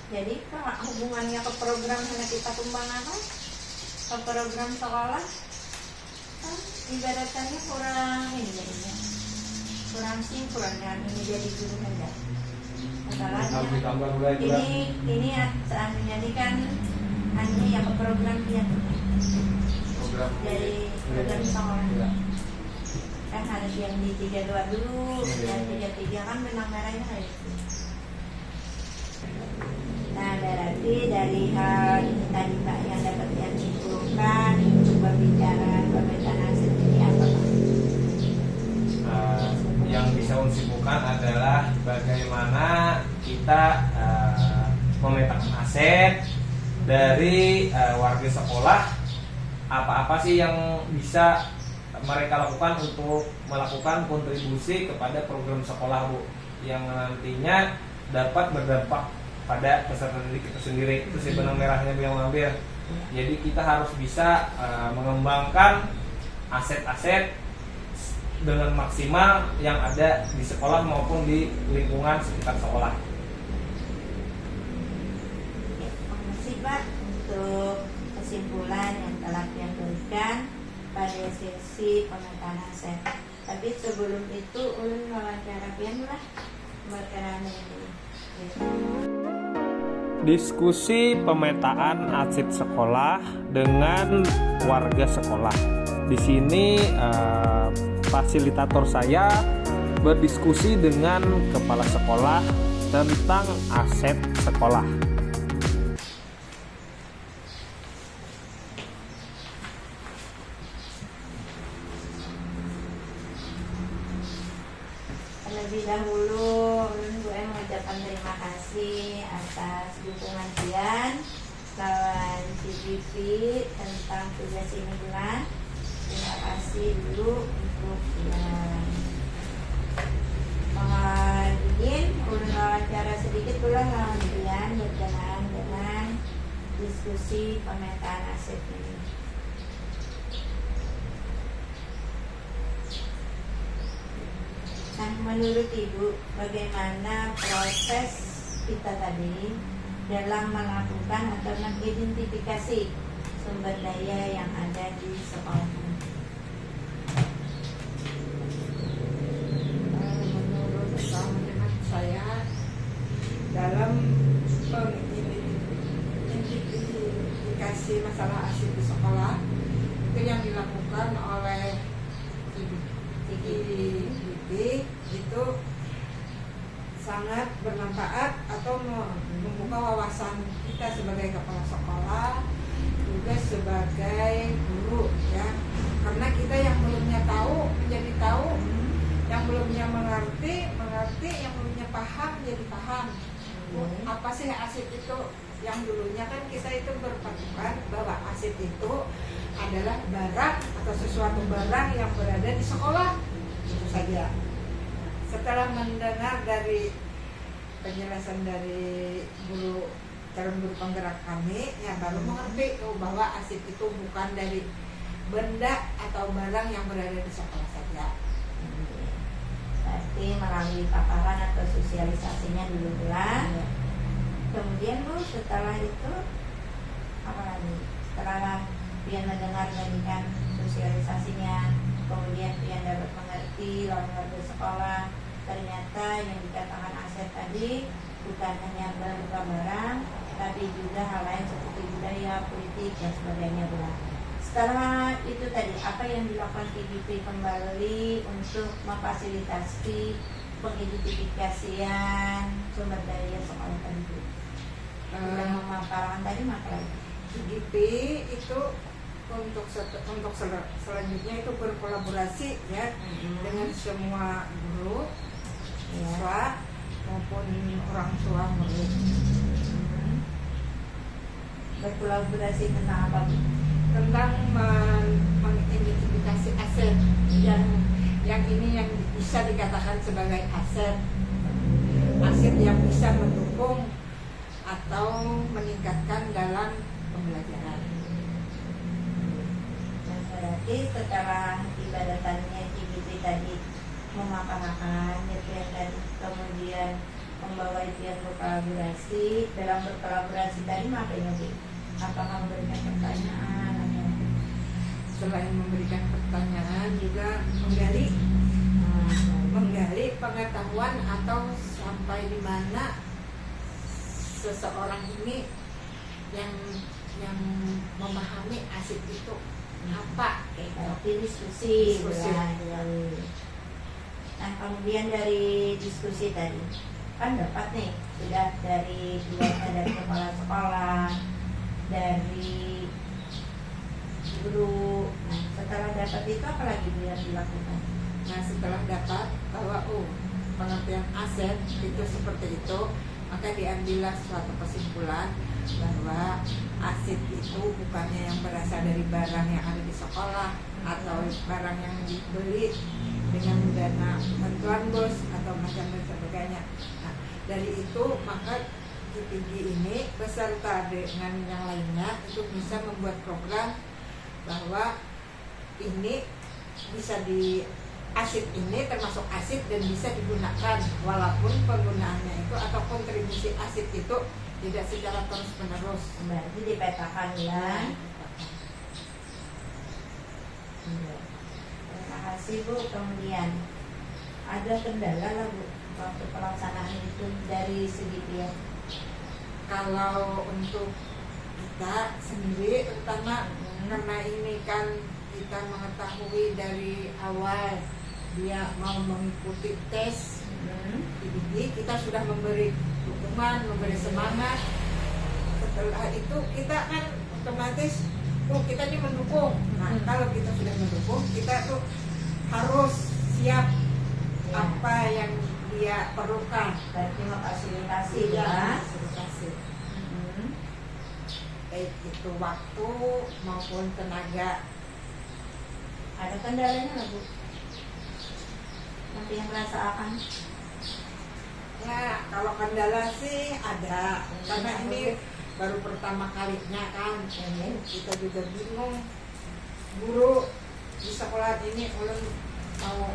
Jadi kalau hubungannya ke program yang kita kembangkan, ke program sekolah, kan ibaratannya kurang ini jadinya, kurang sinkron kan ini jadi guru aja. Harus Masalahnya ditambah gula juga. ini seandainya ini kan hanya yang ke program dia Program dari program sekolah. Iya. Kan harus yang di 32 dulu, Iya. yang 33 kan benang merahnya kayak itu. Nah berarti dari hal ini tadi Pak yang dapat yang simpulkan untuk pembicaraan pemetaan aset ini apa Pak? Yang bisa mensimpulkan adalah bagaimana kita memetakan aset dari warga sekolah, apa-apa sih yang bisa mereka lakukan untuk melakukan kontribusi kepada program sekolah Bu, yang nantinya dapat berdampak pada peserta didik itu sendiri. Itu si benang merahnya yang mengambil. Jadi kita harus bisa mengembangkan aset-aset dengan maksimal yang ada di sekolah maupun di lingkungan sekitar sekolah. Terima kasih Pak untuk kesimpulan yang telah Pian berikan pada sesi pemetaan aset. Tapi sebelum itu ulun wawancara Pian lah wawancara ini. Diskusi pemetaan aset sekolah dengan warga sekolah. Di sini fasilitator saya berdiskusi dengan kepala sekolah tentang aset sekolah. Terlebih dahulu ulun gue mengucapkan terima kasih atas dukungan Pian lawan CGV tentang tugas ini bulan. Terima kasih dulu untuk Pian. Mohon izin ulun wawancara sedikit pula lawan Pian berkenaan dengan diskusi pemetaan aset ini. Nah, menurut Ibu, bagaimana proses kita tadi dalam melakukan atau mengidentifikasi sumber daya yang ada di sekolah? Menurut pandangan saya dalam mengidentifikasi masalah aset di sekolah itu yang dilakukan oleh didik itu sangat bermanfaat atau membuka wawasan kita sebagai kepala sekolah juga sebagai guru ya, karena kita yang belumnya tahu menjadi tahu, yang belumnya mengerti, yang belumnya paham jadi paham. Apa sih aset itu? Yang dulunya kan kita itu berpatokan bahwa aset itu adalah barang atau sesuatu barang yang berada di sekolah, itu saja. Setelah mendengar dari penjelasan dari calon guru penggerak kami, ya baru mengerti bahwa aset itu bukan dari benda atau barang yang berada di sekolah saja. Berarti melalui paparan atau sosialisasinya dulu bulan. Kemudian Bu, setelah itu apa lagi? Setelah Pian mendengar tadi kan sosialisasinya, kemudian Pian dapat mengerti lawan warga sekolah, ternyata yang dikatakan aset tadi bukan hanya barang, tapi juga hal lain seperti budaya, politik dan sebagainya bulan. Setelah itu tadi, apa yang dilakukan TGP kembali untuk memfasilitasi pengidentifikasian sumber daya sekolah tadi Bu? Sudah memaparkan tadi maka TGP itu untuk selanjutnya itu berkolaborasi ya dengan semua guru, siswa maupun orang tua murid. Berkolaborasi tentang apa Bu? Tentang mengidentifikasi aset yang ini yang bisa dikatakan sebagai aset yang bisa mendukung atau meningkatkan dalam pembelajaran. Dan berarti setelah ibadatannya TGP tadi memaparkan yang tadi, kemudian membawa impian berkolaborasi. Dalam berkolaborasi tadi makanya Bu, apakah memberikan pertanyaan atau Selain memberikan pertanyaan juga menggali pengetahuan atau sampai di mana seseorang ini yang memahami aset itu apa berarti diskusi. Diskusi. Nah kemudian dari diskusi tadi kan dapat nih sudah dari kepala sekolah, dari guru. Nah setelah dapat itu apa lagi Bu yang dilakukan? Nah setelah dapat bahwa pengertian aset itu seperti itu, maka diambillah suatu kesimpulan bahwa aset itu bukannya yang berasal dari barang yang ada di sekolah atau barang yang dibeli dengan dana bantuan bos atau macam dan sebagainya. Nah dari itu maka GPG ini beserta dengan yang lainnya itu bisa membuat program bahwa ini bisa aset ini termasuk aset dan bisa digunakan walaupun penggunaannya itu atau kontribusi aset itu tidak secara terus menerus. Berarti dipetakan ya. Terima kasih Bu. Kemudian ada kendala lah Bu waktu pelaksanaan itu dari segi pihak? Kalau untuk kita sendiri terutama karena ini kan kita mengetahui dari awal dia mau mengikuti tes PBB, kita sudah memberi dukungan, memberi semangat. Setelah itu kita kan otomatis kita ini mendukung. Nah kalau kita sudah mendukung, kita tuh harus siap apa yang dia perlukan. Berarti memfasilitasi Ya, ya. fasilitasi. Baik itu waktu maupun tenaga. Ada kendalanya nggak Bu? Nanti yang merasakan? Ya kalau kendala sih ada, karena ini baru pertama kalinya kan. Kita juga bingung. Guru di sekolah ini ulun mau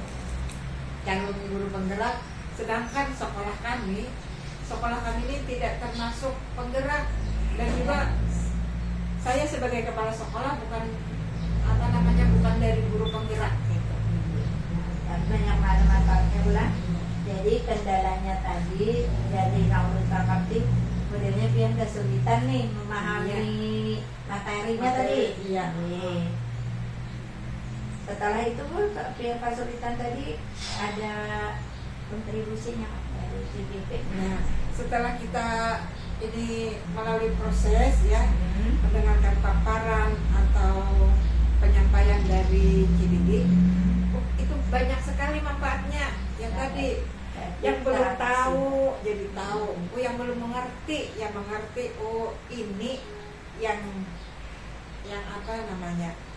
calon guru penggerak, sedangkan sekolah kami ini tidak termasuk penggerak. Dan juga saya sebagai kepala sekolah bukan bukan dari guru penggerak gitu. Banyak manfaatnya bulan. Jadi kendalanya tadi dari Naurul Kakapti, modelnya pian kesulitan nih memahami materinya tadi. Iya. Setelah itu Bu, pian kesulitan tadi ada kontribusinya dari CGP. Nah, setelah kita ini melalui proses ya mendengarkan paparan atau penyampaian dari CDD, itu banyak sekali manfaatnya. Yang tadi yang belum tahu jadi tahu, yang belum mengerti ya mengerti. Ini yang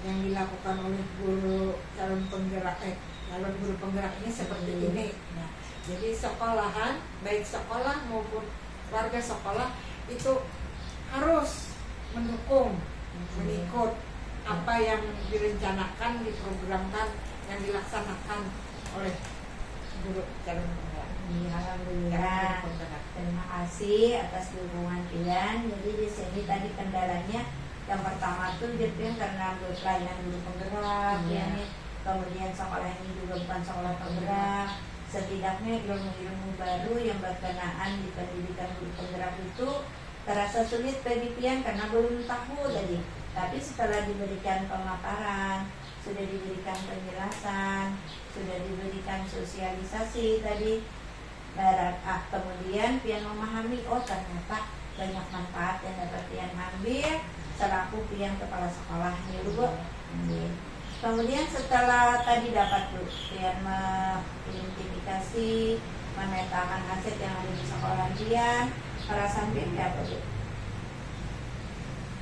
yang dilakukan oleh calon guru penggerak ini seperti ini. Nah, jadi sekolahan, baik sekolah maupun warga sekolah itu harus mendukung, mengikut apa yang direncanakan, diprogramkan, yang dilaksanakan oleh guru calon penggerak. Alhamdulillah. Terima kasih atas dukungan kalian. Jadi di sini tadi kendalanya yang pertama tuh dia karena pelayanan guru penggerak, kemudian sekolah ini juga bukan sekolah penggerak. Setidaknya ilmu-ilmu baru yang berkenaan di pendidikan guru penggerak itu terasa sulit bagi pian karena belum tahu tadi Tapi setelah diberikan pemaparan, sudah diberikan penjelasan, sudah diberikan sosialisasi tadi, kemudian pian memahami, oh ternyata banyak manfaat yang dapat pian ambil selaku pian kepala sekolah nih Bu. Kemudian setelah tadi dapat Bu, pian mengidentifikasi, memetakan aset yang ada di sekolah pian, perasaan pian apa Bu?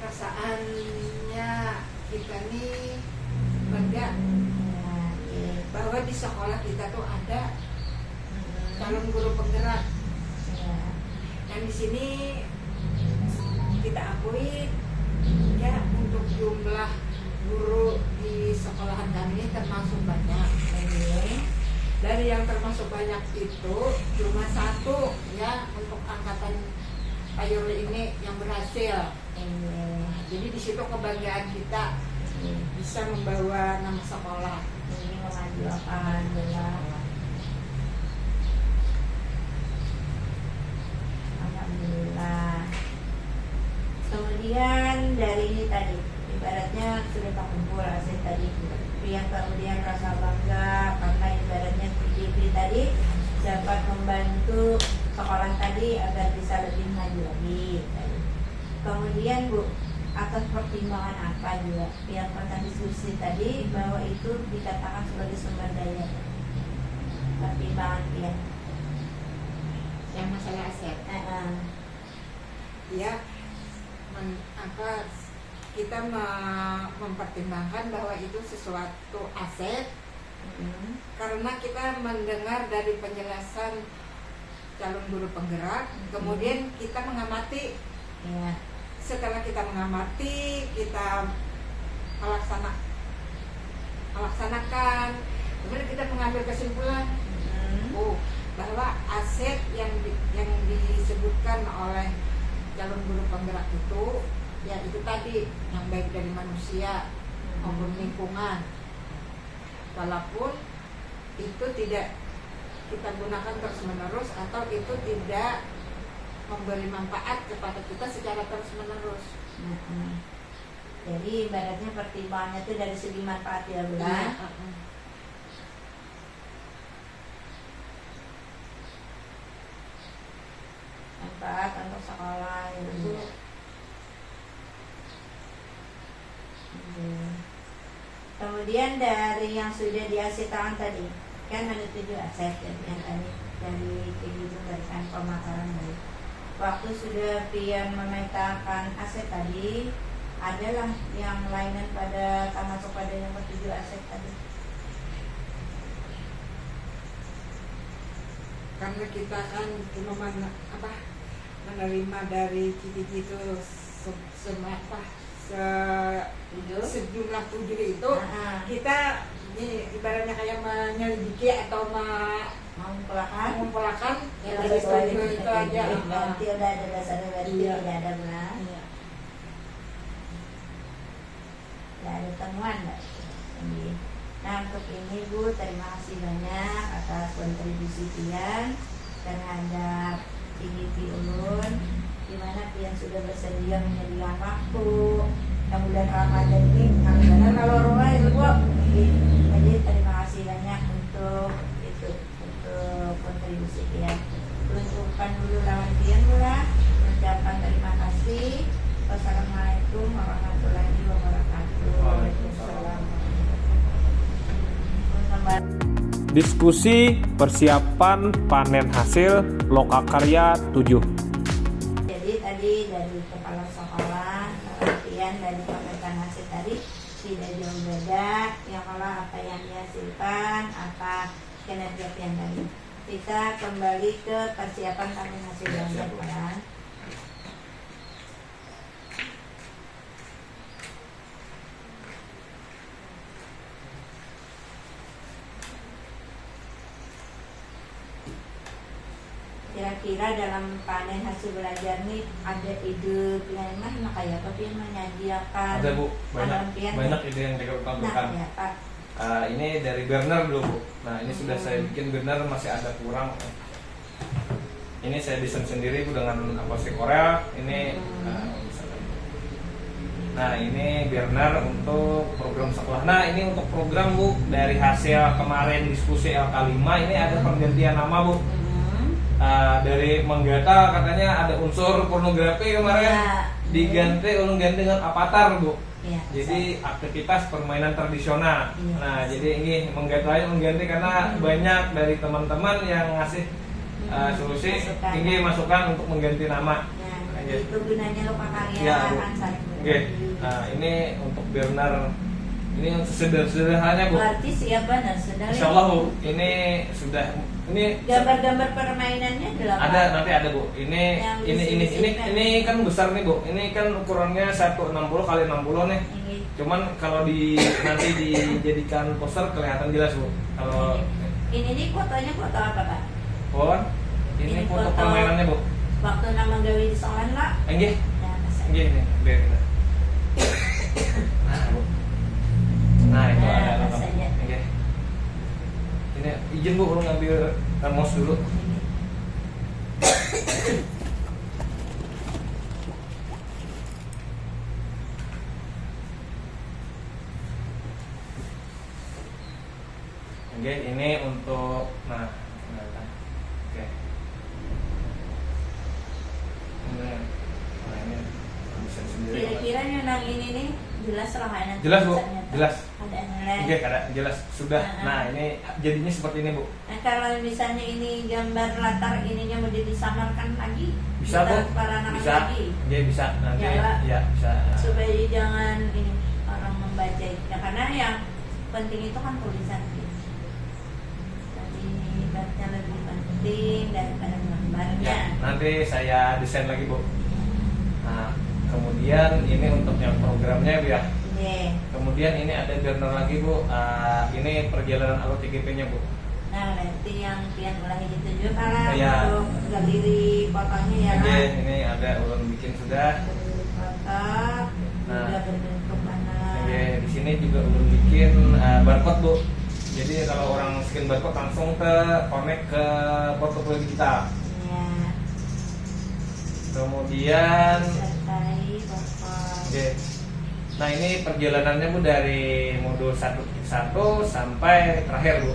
Perasaannya kita nih bangga bahwa di sekolah kita tuh ada calon guru penggerak. Dan di sini kita akui ya untuk jumlah guru di sekolahan kami ini termasuk banyak. Dari yang termasuk banyak itu cuma 1 ya untuk angkatan Pak Yurli ini yang berhasil. Jadi di situ kebanggaan kita bisa membawa nama sekolah. Ini memajukan jelas. Alhamdulillah. Kemudian dari ini tadi, ibaratnya sudah tak kumpul hasil tadi. Yang kemudian rasa bangga karena ibaratnya PJB tadi dapat membantu sekolah tadi agar bisa lebih maju lagi. Kemudian Bu, atas pertimbangan apa juga yang pernah diskusi tadi bahwa itu dikatakan sebagai sumber daya, pertimbangan pian Yang masalah aset. Ya, kita mempertimbangkan bahwa itu sesuatu aset karena kita mendengar dari penjelasan calon guru penggerak, kemudian kita mengamati. ya. Setelah kita mengamati, kita melaksanakan, kemudian kita mengambil kesimpulan bahwa aset yang disebutkan oleh calon guru penggerak itu, ya itu tadi yang baik dari manusia maupun lingkungan, walaupun itu tidak kita gunakan terus menerus atau itu tidak memberi manfaat kepada kita secara terus menerus. Jadi ibaratnya pertimbangannya itu dari segi manfaat ya bulan. Manfaat untuk sekolah itu. Kemudian dari yang sudah diasitakan tadi, kan ada 7 aset ya, yang tadi dari itu berikan pemaparan tadi. Waktu sudah pian memetakan aset tadi, adalah yang lainan pada termasuk pada yang 7 aset tadi. Karena kita kan cuma menerima dari cici itu sejumlah 7 itu, kita ini ibaratnya kayak menyelidiki atau mengumpulkan Ya, dari 7 itu aja. Berarti udah ada dasarnya, berarti Iya. tidak ada benar. Tidak ada temuan Mbak. Nah untuk ini Bu, terima kasih banyak atas kontribusi pian terhadap PDP Ulun, di mana pian sudah bersedia menyediakan waktu. Yang bulan Ramadan ini, kalau rumah itu Bu. Jadi terima kasih banyak untuk kontribusi pian. Tunjukkan dulu lawan pian pula. Mengucapkan terima kasih. Wassalamualaikum warahmatullahi wabarakatuh. Waalaikumsalam. Diskusi persiapan panen hasil Lokakarya 7. Jadi tadi dari kepala sekolah, perhatian dari pemeriksaan hasil tadi tidak jauh beda. Yang kalau apa yang dihasilkan, apa kinerja pian tadi. Kita kembali ke persiapan panen hasil yang depan. Kira-kira dalam panen hasil belajar nih ada ide pian mana kayak apa pian menyediakan Ada Bu, alam pian? banyak ide yang Nah dikembangkan. ya Pak. Ini dari burner dulu Bu. Nah ini sudah saya bikin burner, masih ada kurang. Ini saya desain sendiri Bu dengan apostil Korea. Ini misalkan. Nah ini burner untuk program sekolah. Nah ini untuk program Bu, dari hasil kemarin diskusi LK5 ini ada pergantian nama Bu. Dari Menggata katanya ada unsur pornografi kemarin Ya. diganti dengan avatar Bu. Ya, Jadi aktivitas permainan tradisional. Iya. Nah jadi ini mengganti karena banyak dari teman-teman yang ngasih solusi Masukan. ini masukan untuk mengganti nama. Nah, itu gunanya lupa karya Ya, Bu. kan saling Oke. berbagi. Nah ini untuk burner ini sederhananya Bu. Berarti siapa dan saudara? Insya Allah Bu, ini sudah ini Gambar-gambar permainannya adalah ada nanti ada Bu. Ini Yang ini kan besar nih Bu. Ini kan ukurannya 160 kali 60 nih. ini. Cuman kalau nanti dijadikan poster kelihatan jelas Bu. Kalau Ini nih fotonya foto apa Pak? oh, ini foto permainannya Bu. Waktu nama gawe di sekolah lah. Enggih, Ya, masa. enggih nih, biar kita. Nah, Bu. Nah, itu Nah, ada pas aja. Enggih. Ini izin Bu, lu ngambil termos dulu. Oke, ini untuk nah, oke. Ini bisa sendiri. Kira-kira yang ini nih jelas lah kayaknya. Jelas Bu, tulisannya tuh. jelas. Ada nilai. Oke, ada jelas sudah. Nah. Nah, ini jadinya seperti ini Bu. Nah, kalau misalnya ini gambar latar ininya mau disamarkan lagi, Bisa Bu, ditaruh bisa. lagi, Oke, bisa nanti. Ya, Pak. Ya, bisa. supaya jangan ini orang membaca ya, karena yang penting itu kan tulisan gitu. Jadi ibaratnya lebih penting daripada gambarnya. Ya, nanti saya desain lagi Bu. Nah, kemudian ini untuk yang programnya Bu ya. Iya. Kemudian ini ada burner lagi Bu. Ini perjalanan alur TGP-nya Bu. Nah, nanti yang pian ulangi itu juga karena Iya. untuk galeri fotonya ya Oke, kan. ini ada ulun bikin sudah. Galeri foto Nah. juga berbentuk mana. Oke, di sini juga ulun bikin barcode Bu. Jadi kalau orang scan barcode langsung ke connect ke portofolio digital. Ya. Kemudian Sertai foto. oke. Nah, ini perjalanannya Bu dari modul 1.1 sampai terakhir Bu.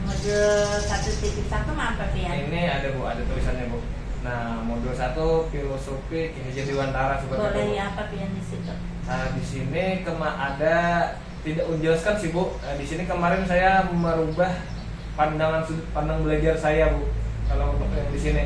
Modul 1.1 apa pian? Ini ada Bu, ada tulisannya Bu. Nah, modul 1 filosofi Ki Hajar Dewantara seperti itu. Boleh Bu. apa pian di situ? Nah, di sini ada tidak menjelaskan sih Bu. Di sini kemarin saya merubah sudut pandang belajar saya Bu. Kalau untuk yang di sini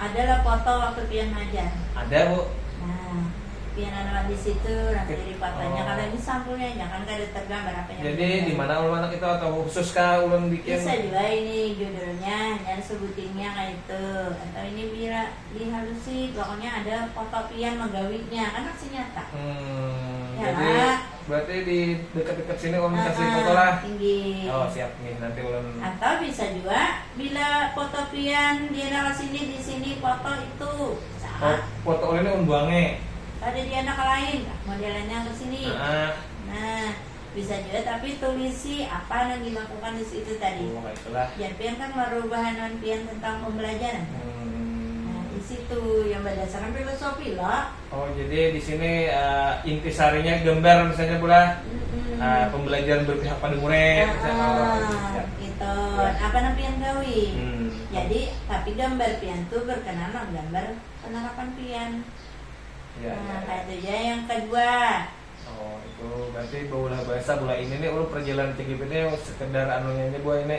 Adalah foto waktu pian ngajar. ada Bu. Nah, pian ada di situ nanti dari fotonya. Oh. Kalau ini sampulnya jangan ada tergambar apa yang Jadi di mana ulun anak itu atau khusus kah ulun bikin? bisa juga ini judulnya dan sebutinnya kayak itu atau ini bila dihalusi pokoknya ada foto pian menggawinya kan aksi nyata. Ya, Jadi Pak. berarti di dekat-dekat sini ulun kasih foto lah. Tinggi. Oh siap nih nanti ulun. Atau bisa juga bila foto pian dia naruh sini di sini foto itu Oh, saat foto ulun ini unbuange. ada di anak lain modelnya ke sini. Nah, bisa juga tapi tulisi apa yang dilakukan di situ tadi. Oh itulah. Biar pian kan merubah pian tentang pembelajaran. Nah, di situ yang berdasarkan filosofi lah. Oh jadi di sini intisarinya gambar misalnya pula pembelajaran berpihak pada murid. misalnya. Ya. Itu apa namanya pian gawi. Hmm. Jadi tapi gambar pian tuh berkenan sama gambar penerapan pian. Ya, Nah, ya. kayak itu aja yang kedua. Oh itu berarti baulah bahasa bola ini nih ulun perjalanan TGP ini sekedar anunya aja Bu ini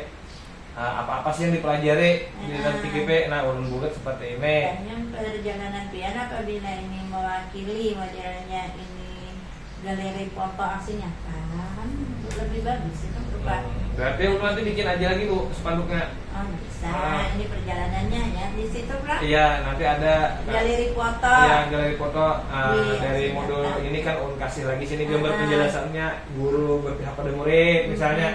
apa-apa sih yang dipelajari di dalam TGP. Nah ulun buat seperti ini. Dan yang perjalanan pian apabila ini mewakili modelnya ini galeri foto aksi nyata kan lebih bagus itu berupa. Berarti ulun nanti bikin aja lagi Bu spanduknya. Oh bisa, Ah. ini perjalanannya ya di situ Pak. Iya nanti ada Galeri foto. Iya galeri foto Iya, dari iya. modul ini kan ulun kasih lagi sini gambar Ah. penjelasannya guru berpihak pada murid misalnya.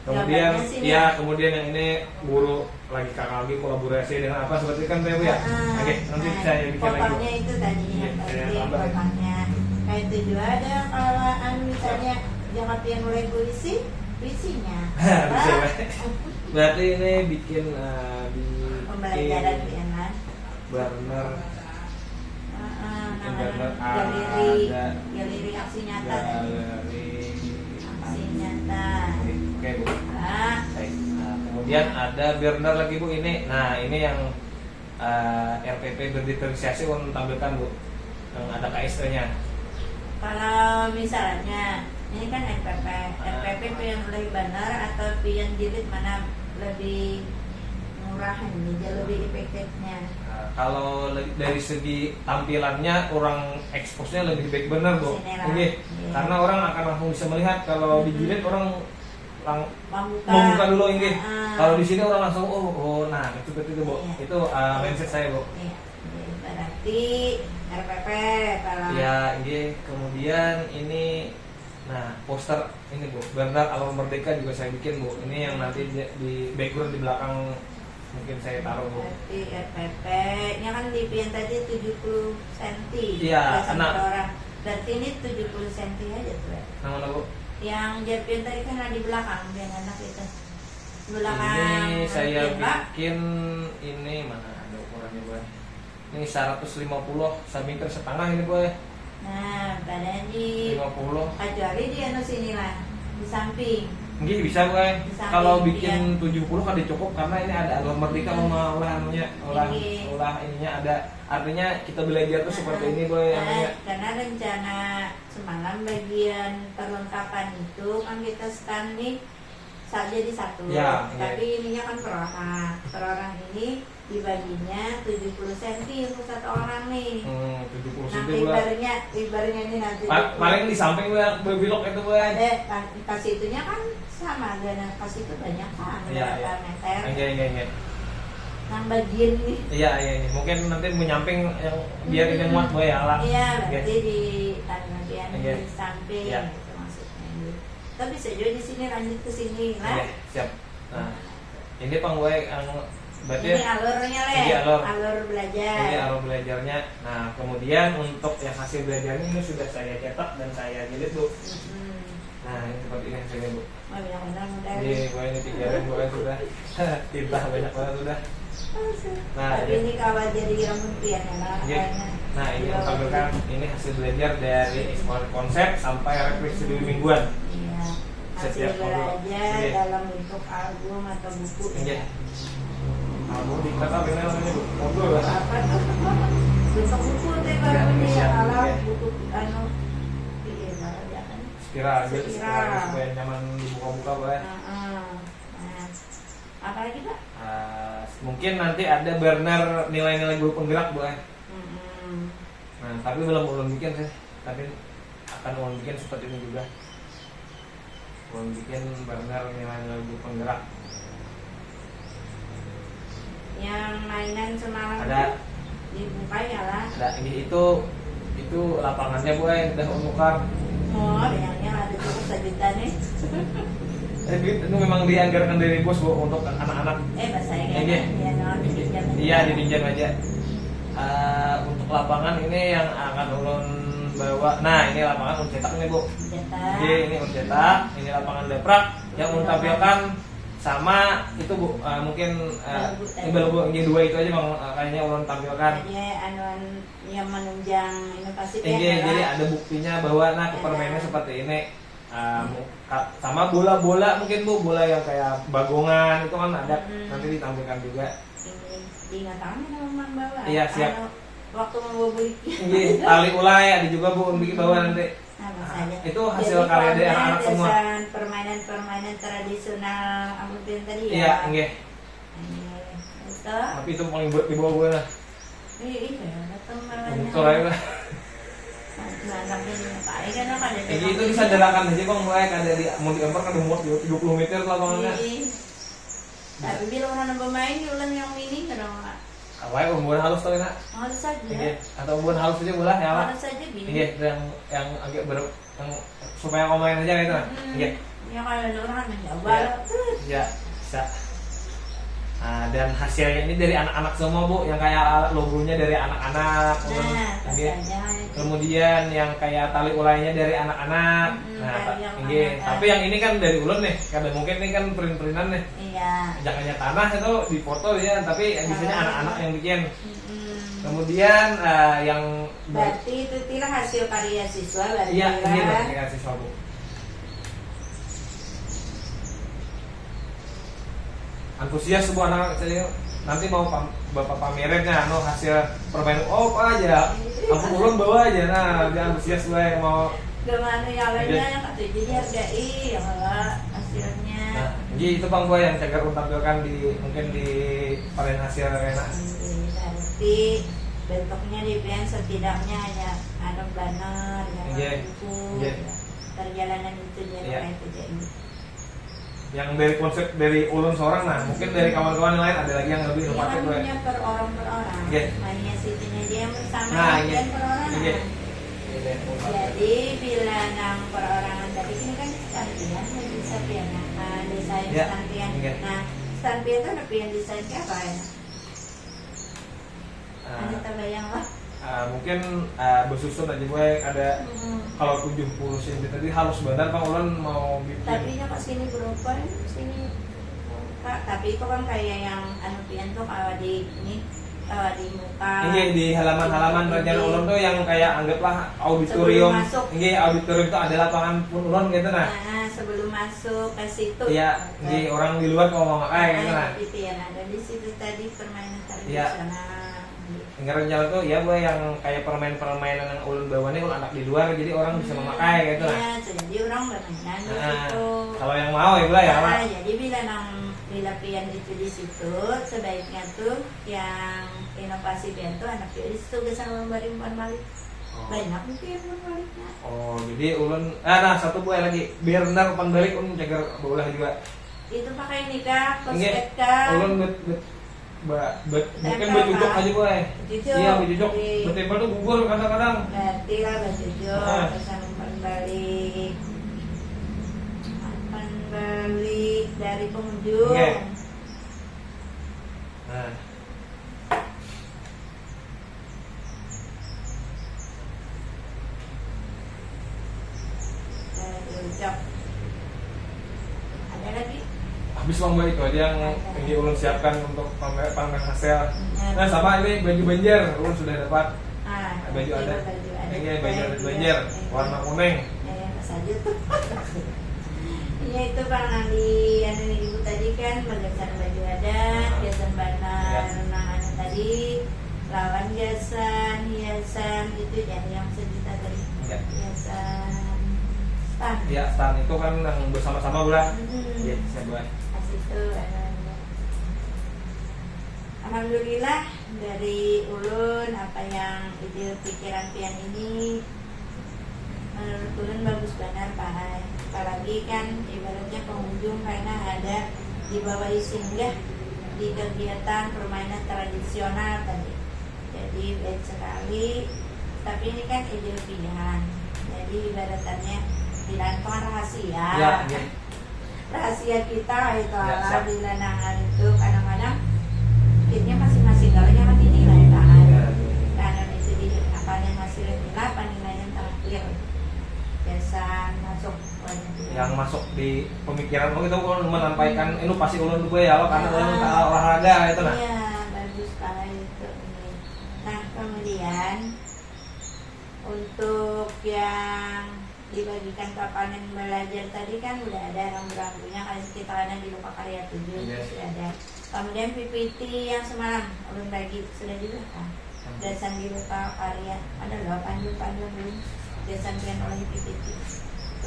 Kemudian Gambarnya sini. ya kemudian yang ini guru lagi kakak lagi kolaborasi dengan apa seperti kan Bu ya. Oke nanti saya bikin lagi Bu. Fotonya itu tadi Iya, yang saya tadi tambah. fotonya. Kayak itu juga ada kalau misalnya jangan pian mulai puisinya. Bisa, Pak. Berarti ini bikin di Pembelajaran pian lah. burner Namanya Gambar galeri ada. galeri aksi nyata tadi. Aksi nyata. Oke Bu. Ah, Baik. Nah, kemudian ada burner lagi Bu ini. Nah ini yang RPP berdifferensiasi untuk tampilkan Bu, yang ada KST-nya. kalau misalnya ini kan RPP yang lebih benar atau yang jilid mana lebih murah ini, lebih efektifnya. Nah, kalau dari segi tampilannya orang expose-nya lebih baik benar Bu. Sini lah. Oke. Iya. Karena orang akan langsung bisa melihat. Kalau di jilid orang Membuka. mau buka dulu ini. Ah. Kalau di sini orang langsung nah itu betul Bu. Iya. Itu mindset saya Bu. Iya. Berarti RPP kalau Ya, ini kemudian ini nah poster ini Bu, Bernard Alor Merdeka juga saya bikin Bu. Ini yang nanti di background di belakang mungkin saya taruh Bu. berarti RPP nya kan di pian tadi 70 cm. Iya, sama anak. orang. Berarti ini 70 cm aja tuh. Ya. Namanya Bu. Yang jerpin tadi kan ada di belakang yang anak itu. Belakang. Ini saya jerpin, Pak. bikin ini mana ada ukurannya Bu. Ini 150 samingker setengah ini Bu. Nah, badan di 50. kecuali di anu sini lah di samping. Nggih bisa Bu. Di samping, Kalau bikin 70 kan cukup karena ini ada Alor Merdeka sama olah anunya, Ini. olah ininya ada. Artinya kita belajar tuh seperti ini Bu anunya. Karena rencana semalam bagian perlengkapan itu kan kita stand nih saja di satu. Ya, Tapi ininya kan per orang. Per orang ini dibaginya 70 cm untuk satu orang nih. 70 Nah, cm Bu. ibarnya ini nanti Paling di samping belok itu Bu. ada kasih itunya kan sama, dan kasih itu banyak kan Iya, berapa iya. meter. Iya. Yang bagian ini Iya. Mungkin nanti menyamping yang biar ini muat Bu ya lah. iya Oke. berarti di bagian Iya. di samping Iya. itu maksudnya. Kita bisa juga di sini lanjut ke sini lah. Iya, siap. Nah, ini Pang gue yang berarti Ini alurnya le, Ini alur. belajar. ini alur belajarnya. Nah, kemudian untuk yang hasil belajarnya ini sudah saya cetak dan saya jilid Bu. Nah, ini seperti ini hasilnya Bu. Oh, benar-benar mudah. Ini gue ini 3 ribu sudah. Tinta banyak banget sudah. Nah, Tapi ini kalau jadi rambut pian ya lah. Iya. Nah, ini yang tampilkan ini hasil belajar dari eksplorasi konsep sampai refleksi 2 mingguan. Iya. Setiap Hasil modul. belajar Iya. dalam bentuk album atau buku. Iya. Ya. Kamu dikata apa namanya Bu? Modul lah. Apa tuh? Bentuk buku teh Iya, baru nih iya, alat iya. buku anu. Iya, baru ya kan. Spiral gitu, Spiral. supaya nyaman dibuka-buka Bu. Nah, apa lagi Pak? Mungkin nanti ada burner nilai-nilai guru penggerak Bu. Mm-mm. Nah, tapi belum bikin sih. Tapi akan ulun bikin seperti ini juga. Ulun bikin burner nilai-nilai guru penggerak. Yang mainan semalam Ada. tuh dibuka ya lah. Ada ini itu lapangannya Bu, udah umukar. Oh, yang ada cukup sejuta nih. Itu memang dianggarkan dari bos Bu untuk anak-anak. Bahasanya Iya. ya non dipinjam. Iya, dipinjam aja. Untuk lapangan ini yang akan ulun bawa. Nah, ini lapangan ulun cetak nih Bu. Cetak. Ini ulun cetak, ini lapangan leprak yang ulun tampilkan sama itu Bu. Mungkin ini baru Bu, ini 2 itu aja Bang, kayaknya ulun tampilkan. Ada anuan yang menunjang inovasi Iya, jadi ada buktinya bahwa nah permainnya seperti ini. Sama bola-bola mungkin Bu, bola yang kayak bagongan itu kan ada, nanti ditampilkan juga. ini diingatkan sama bawa. Iya, siap. Waktu mau beli. Iya, tali ulai ada juga Bu, bikin bawa nanti. Itu hasil karya dari anak-anak semua. Permainan tradisional Ampun tadi ya. Iya, nggih. Itu. Tapi itu paling buat di bawah gue lah. Iya, datang Betul aja lah. Itu disanderakan aja Bang, mulai ada di mau diempar kan muat 30 meter lapangannya. Tapi bila orang bermain di ulang yang ini kadang Awalnya umbuan halus tuh nak. harus saja. Iya, atau umbuan halus aja boleh ya Pak. Harus saja gini. Iya, yang agak yang supaya ngomongin aja gitu. Iya. Ya kalau ada orang mencoba. Ya, bisa. Nah, dan hasilnya ini dari anak-anak semua Bu, yang kayak logonya dari anak-anak. Kemudian yang kayak tali ulainya dari anak-anak. Tapi yang ini kan dari ulun nih, karena mungkin ini kan print-printan nih. Iya. Jangannya tanah itu dipoto ya, tapi biasanya anak-anak yang bikin. Kemudian yang Berarti itu tila hasil karya siswa berarti iya lah. ini berarti kasih Bu. Antusias semua anak saya nanti mau bapak pamerennya hasil permainan apa aja aku ulun bawa aja nah dia antusias gue mau Gimana yang lainnya yang kata jadi hargai ya hasilnya. nah jadi itu bang gue yang cegar tampilkan di mungkin di panen hasil arena Berarti bentuknya di pen setidaknya ada banner Iya. buku Iya. perjalanan itu dia Iya. itu jadi yang dari konsep dari ulun seorang nah mungkin dari kawan-kawan yang lain ada lagi yang lebih dia inovatif kan gue punya per orang Iya. mainnya situnya dia yang bersama Nah, iya. dan perorangan. Iya. Jadi bila nang perorangan tadi ini kan stantian bisa pian desain Iya. stantian. Iya. Nah stantian itu ada pian desain apa ya? Ada terbayang lah. Mungkin bersusun aja gue ada kalau 70 cm tadi halus badan bang ulun mau bikin Tapi nya kok sini berapa sini Kak, tapi itu kan kayak yang anu pian tuh kalau di ini di muka. ini di halaman-halaman rencana ulun tuh yang kayak anggaplah auditorium. Sebelum masuk. Ini auditorium itu ada lapangan pun ulun gitu nah. Nah, sebelum masuk ke situ. Iya, di orang di luar ngomong gitu nah. Gitu ya, ada di situ tadi permainan Iya. tradisional. Enggak rencana tuh ya gue yang kayak permainan yang ulun bawa nih ulun anak di luar jadi orang bisa memakai gitu nah. Iya, jadi orang bermainan di Nah, situ. kalau yang mau ya boleh ya Nah, Pak. jadi bila pian itu di situ, sebaiknya tuh yang inovasi pian tuh anak pian di situ bisa memberi umpan balik. Banyak mungkin umpan baliknya. Oh, jadi ulun nah satu buah lagi biar benar umpan balik ulun cagar bola juga. Itu pakai nikah, Ini kosmetika. ulun mungkin bercucuk aja boy. Bercucuk. Iya bercucuk. Jadi- Bertempel tuh gugur kadang-kadang. Berarti lah berjujur, Ah. pesan umpan balik. Umpan balik dari pengunjung. Oke. Nah, Dari ucap. Ada lagi? habis lomba itu aja yang ini ulun siapkan untuk pamer hasil. Nah, sama ini baju banjir ulun sudah dapat. Ah, Baju ada. baju ada. Ini baju ada banjir warna kuning. Apa saja tuh. Iya itu pernah di anu ibu tadi kan bagasan baju adat, hiasan banner, anu tadi lawan hiasan itu jadi yang sejuta tadi. Enggak. Hiasan stan. Ya, stand itu kan yang bersama-sama bola. Mm-mm. Iya, saya buat. Pas itu alhamdulillah dari ulun apa yang ide pikiran pian ini menurut ulun bagus benar Pak. Apalagi kan ibaratnya pengunjung karena ada di bawah singgah di kegiatan permainan tradisional tadi. Jadi baik sekali. Tapi ini kan ide pilihan. Jadi ibaratannya pilihan rahasia. Ya, iya. Rahasia kita itu Ya, ala siap. bila nangan itu kadang-kadang kitnya masing-masing kalau yang mati nilai tahan. Ya. Karena itu di apa yang hasilnya nilai apa nilainya terakhir biasa masuk Yang masuk di pemikiran itu ulun menyampaikan inovasi ulun gue ya lo karena ulun tak olahraga itu nah. Iya bagus sekali itu. Nah kemudian untuk yang dibagikan papanan belajar tadi kan udah ada rambu-rambunya kan kita ada di Lupa Karya 7 Yes. sudah ada. Kemudian PPT yang semalam belum bagi sudah juga kan. Desain di Lupa Karya ada loh panjang-panjang belum desain yang oleh PPT.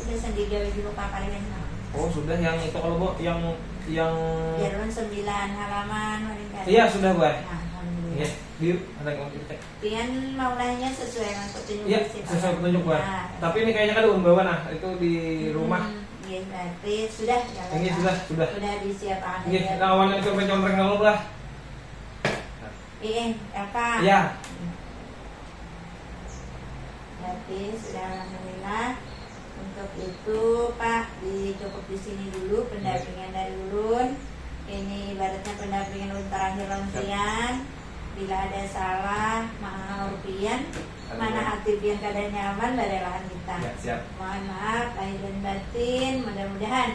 Desain digawe di Lupa Karya nah. Oh sudah yang itu kalau bu yang Jarun 9 halaman paling kan. iya sudah gue. Nah, alhamdulillah. Iya, di ada yang mau dicek. Pian maulanya sesuai dengan petunjuk Iya, si sesuai Pak. petunjuk gue. Nah, Tapi ini kayaknya kan ulun bawa nah itu di rumah. Iya, berarti sudah jalan. Ini sudah. Sudah disiapkan. Iya, kawan itu contreng kalau lah. Apa? Iya. Berarti sudah alhamdulillah. Untuk itu Pak cukup di sini dulu pendampingan dari ulun. Ini ibaratnya pendampingan ulun terakhir lantian. Bila ada salah, maaf pian. Mana hati pian keadaan nyaman dari lahan kita. Ya, siap. Mohon maaf lahir dan batin. Mudah-mudahan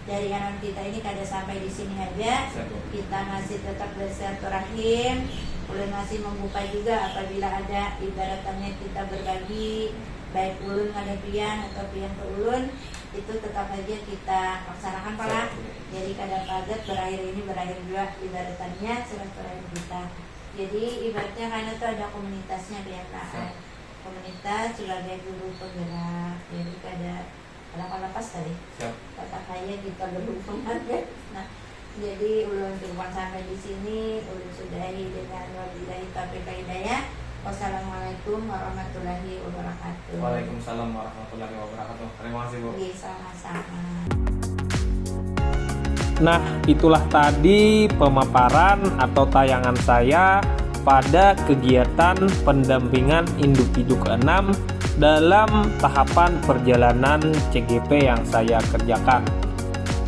jaringan kita ini kada sampai di sini aja. Siap, Bu. Kita masih tetap bersilaturahim, ulun masih membuka juga apabila ada ibaratannya kita berbagi, baik ulun ada pian atau pian ke ulun, itu tetap aja kita laksanakan pala. Siap, Bu. Jadi kadang padat berakhir ini berakhir juga ibaratannya silaturahim kita. Jadi ibaratnya karena itu ada komunitasnya biarkan. Komunitas sebagai guru penggerak, jadi kada kalau pas tadi Siap. kata kaya kita berhubungan ya. Nah, jadi ulun cuma sampai di sini, ulun sudahi dengan wabillahi taufiq wal hidayah. Wassalamualaikum warahmatullahi wabarakatuh. Waalaikumsalam warahmatullahi wabarakatuh. Terima kasih, Bu. Iya, sama-sama. Nah, itulah tadi pemaparan atau tayangan saya pada kegiatan pendampingan individu ke-6 dalam tahapan perjalanan CGP yang saya kerjakan.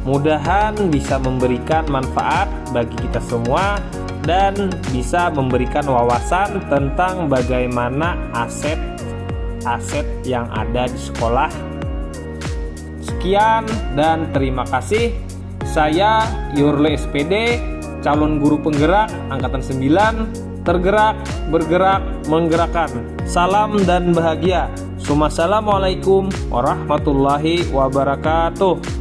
Mudahan bisa memberikan manfaat bagi kita semua dan bisa memberikan wawasan tentang bagaimana aset yang ada di sekolah. Sekian dan terima kasih. Saya Yurle SPD, calon guru penggerak angkatan 9, tergerak, bergerak, menggerakkan. Salam dan bahagia. Assalamualaikum warahmatullahi wabarakatuh.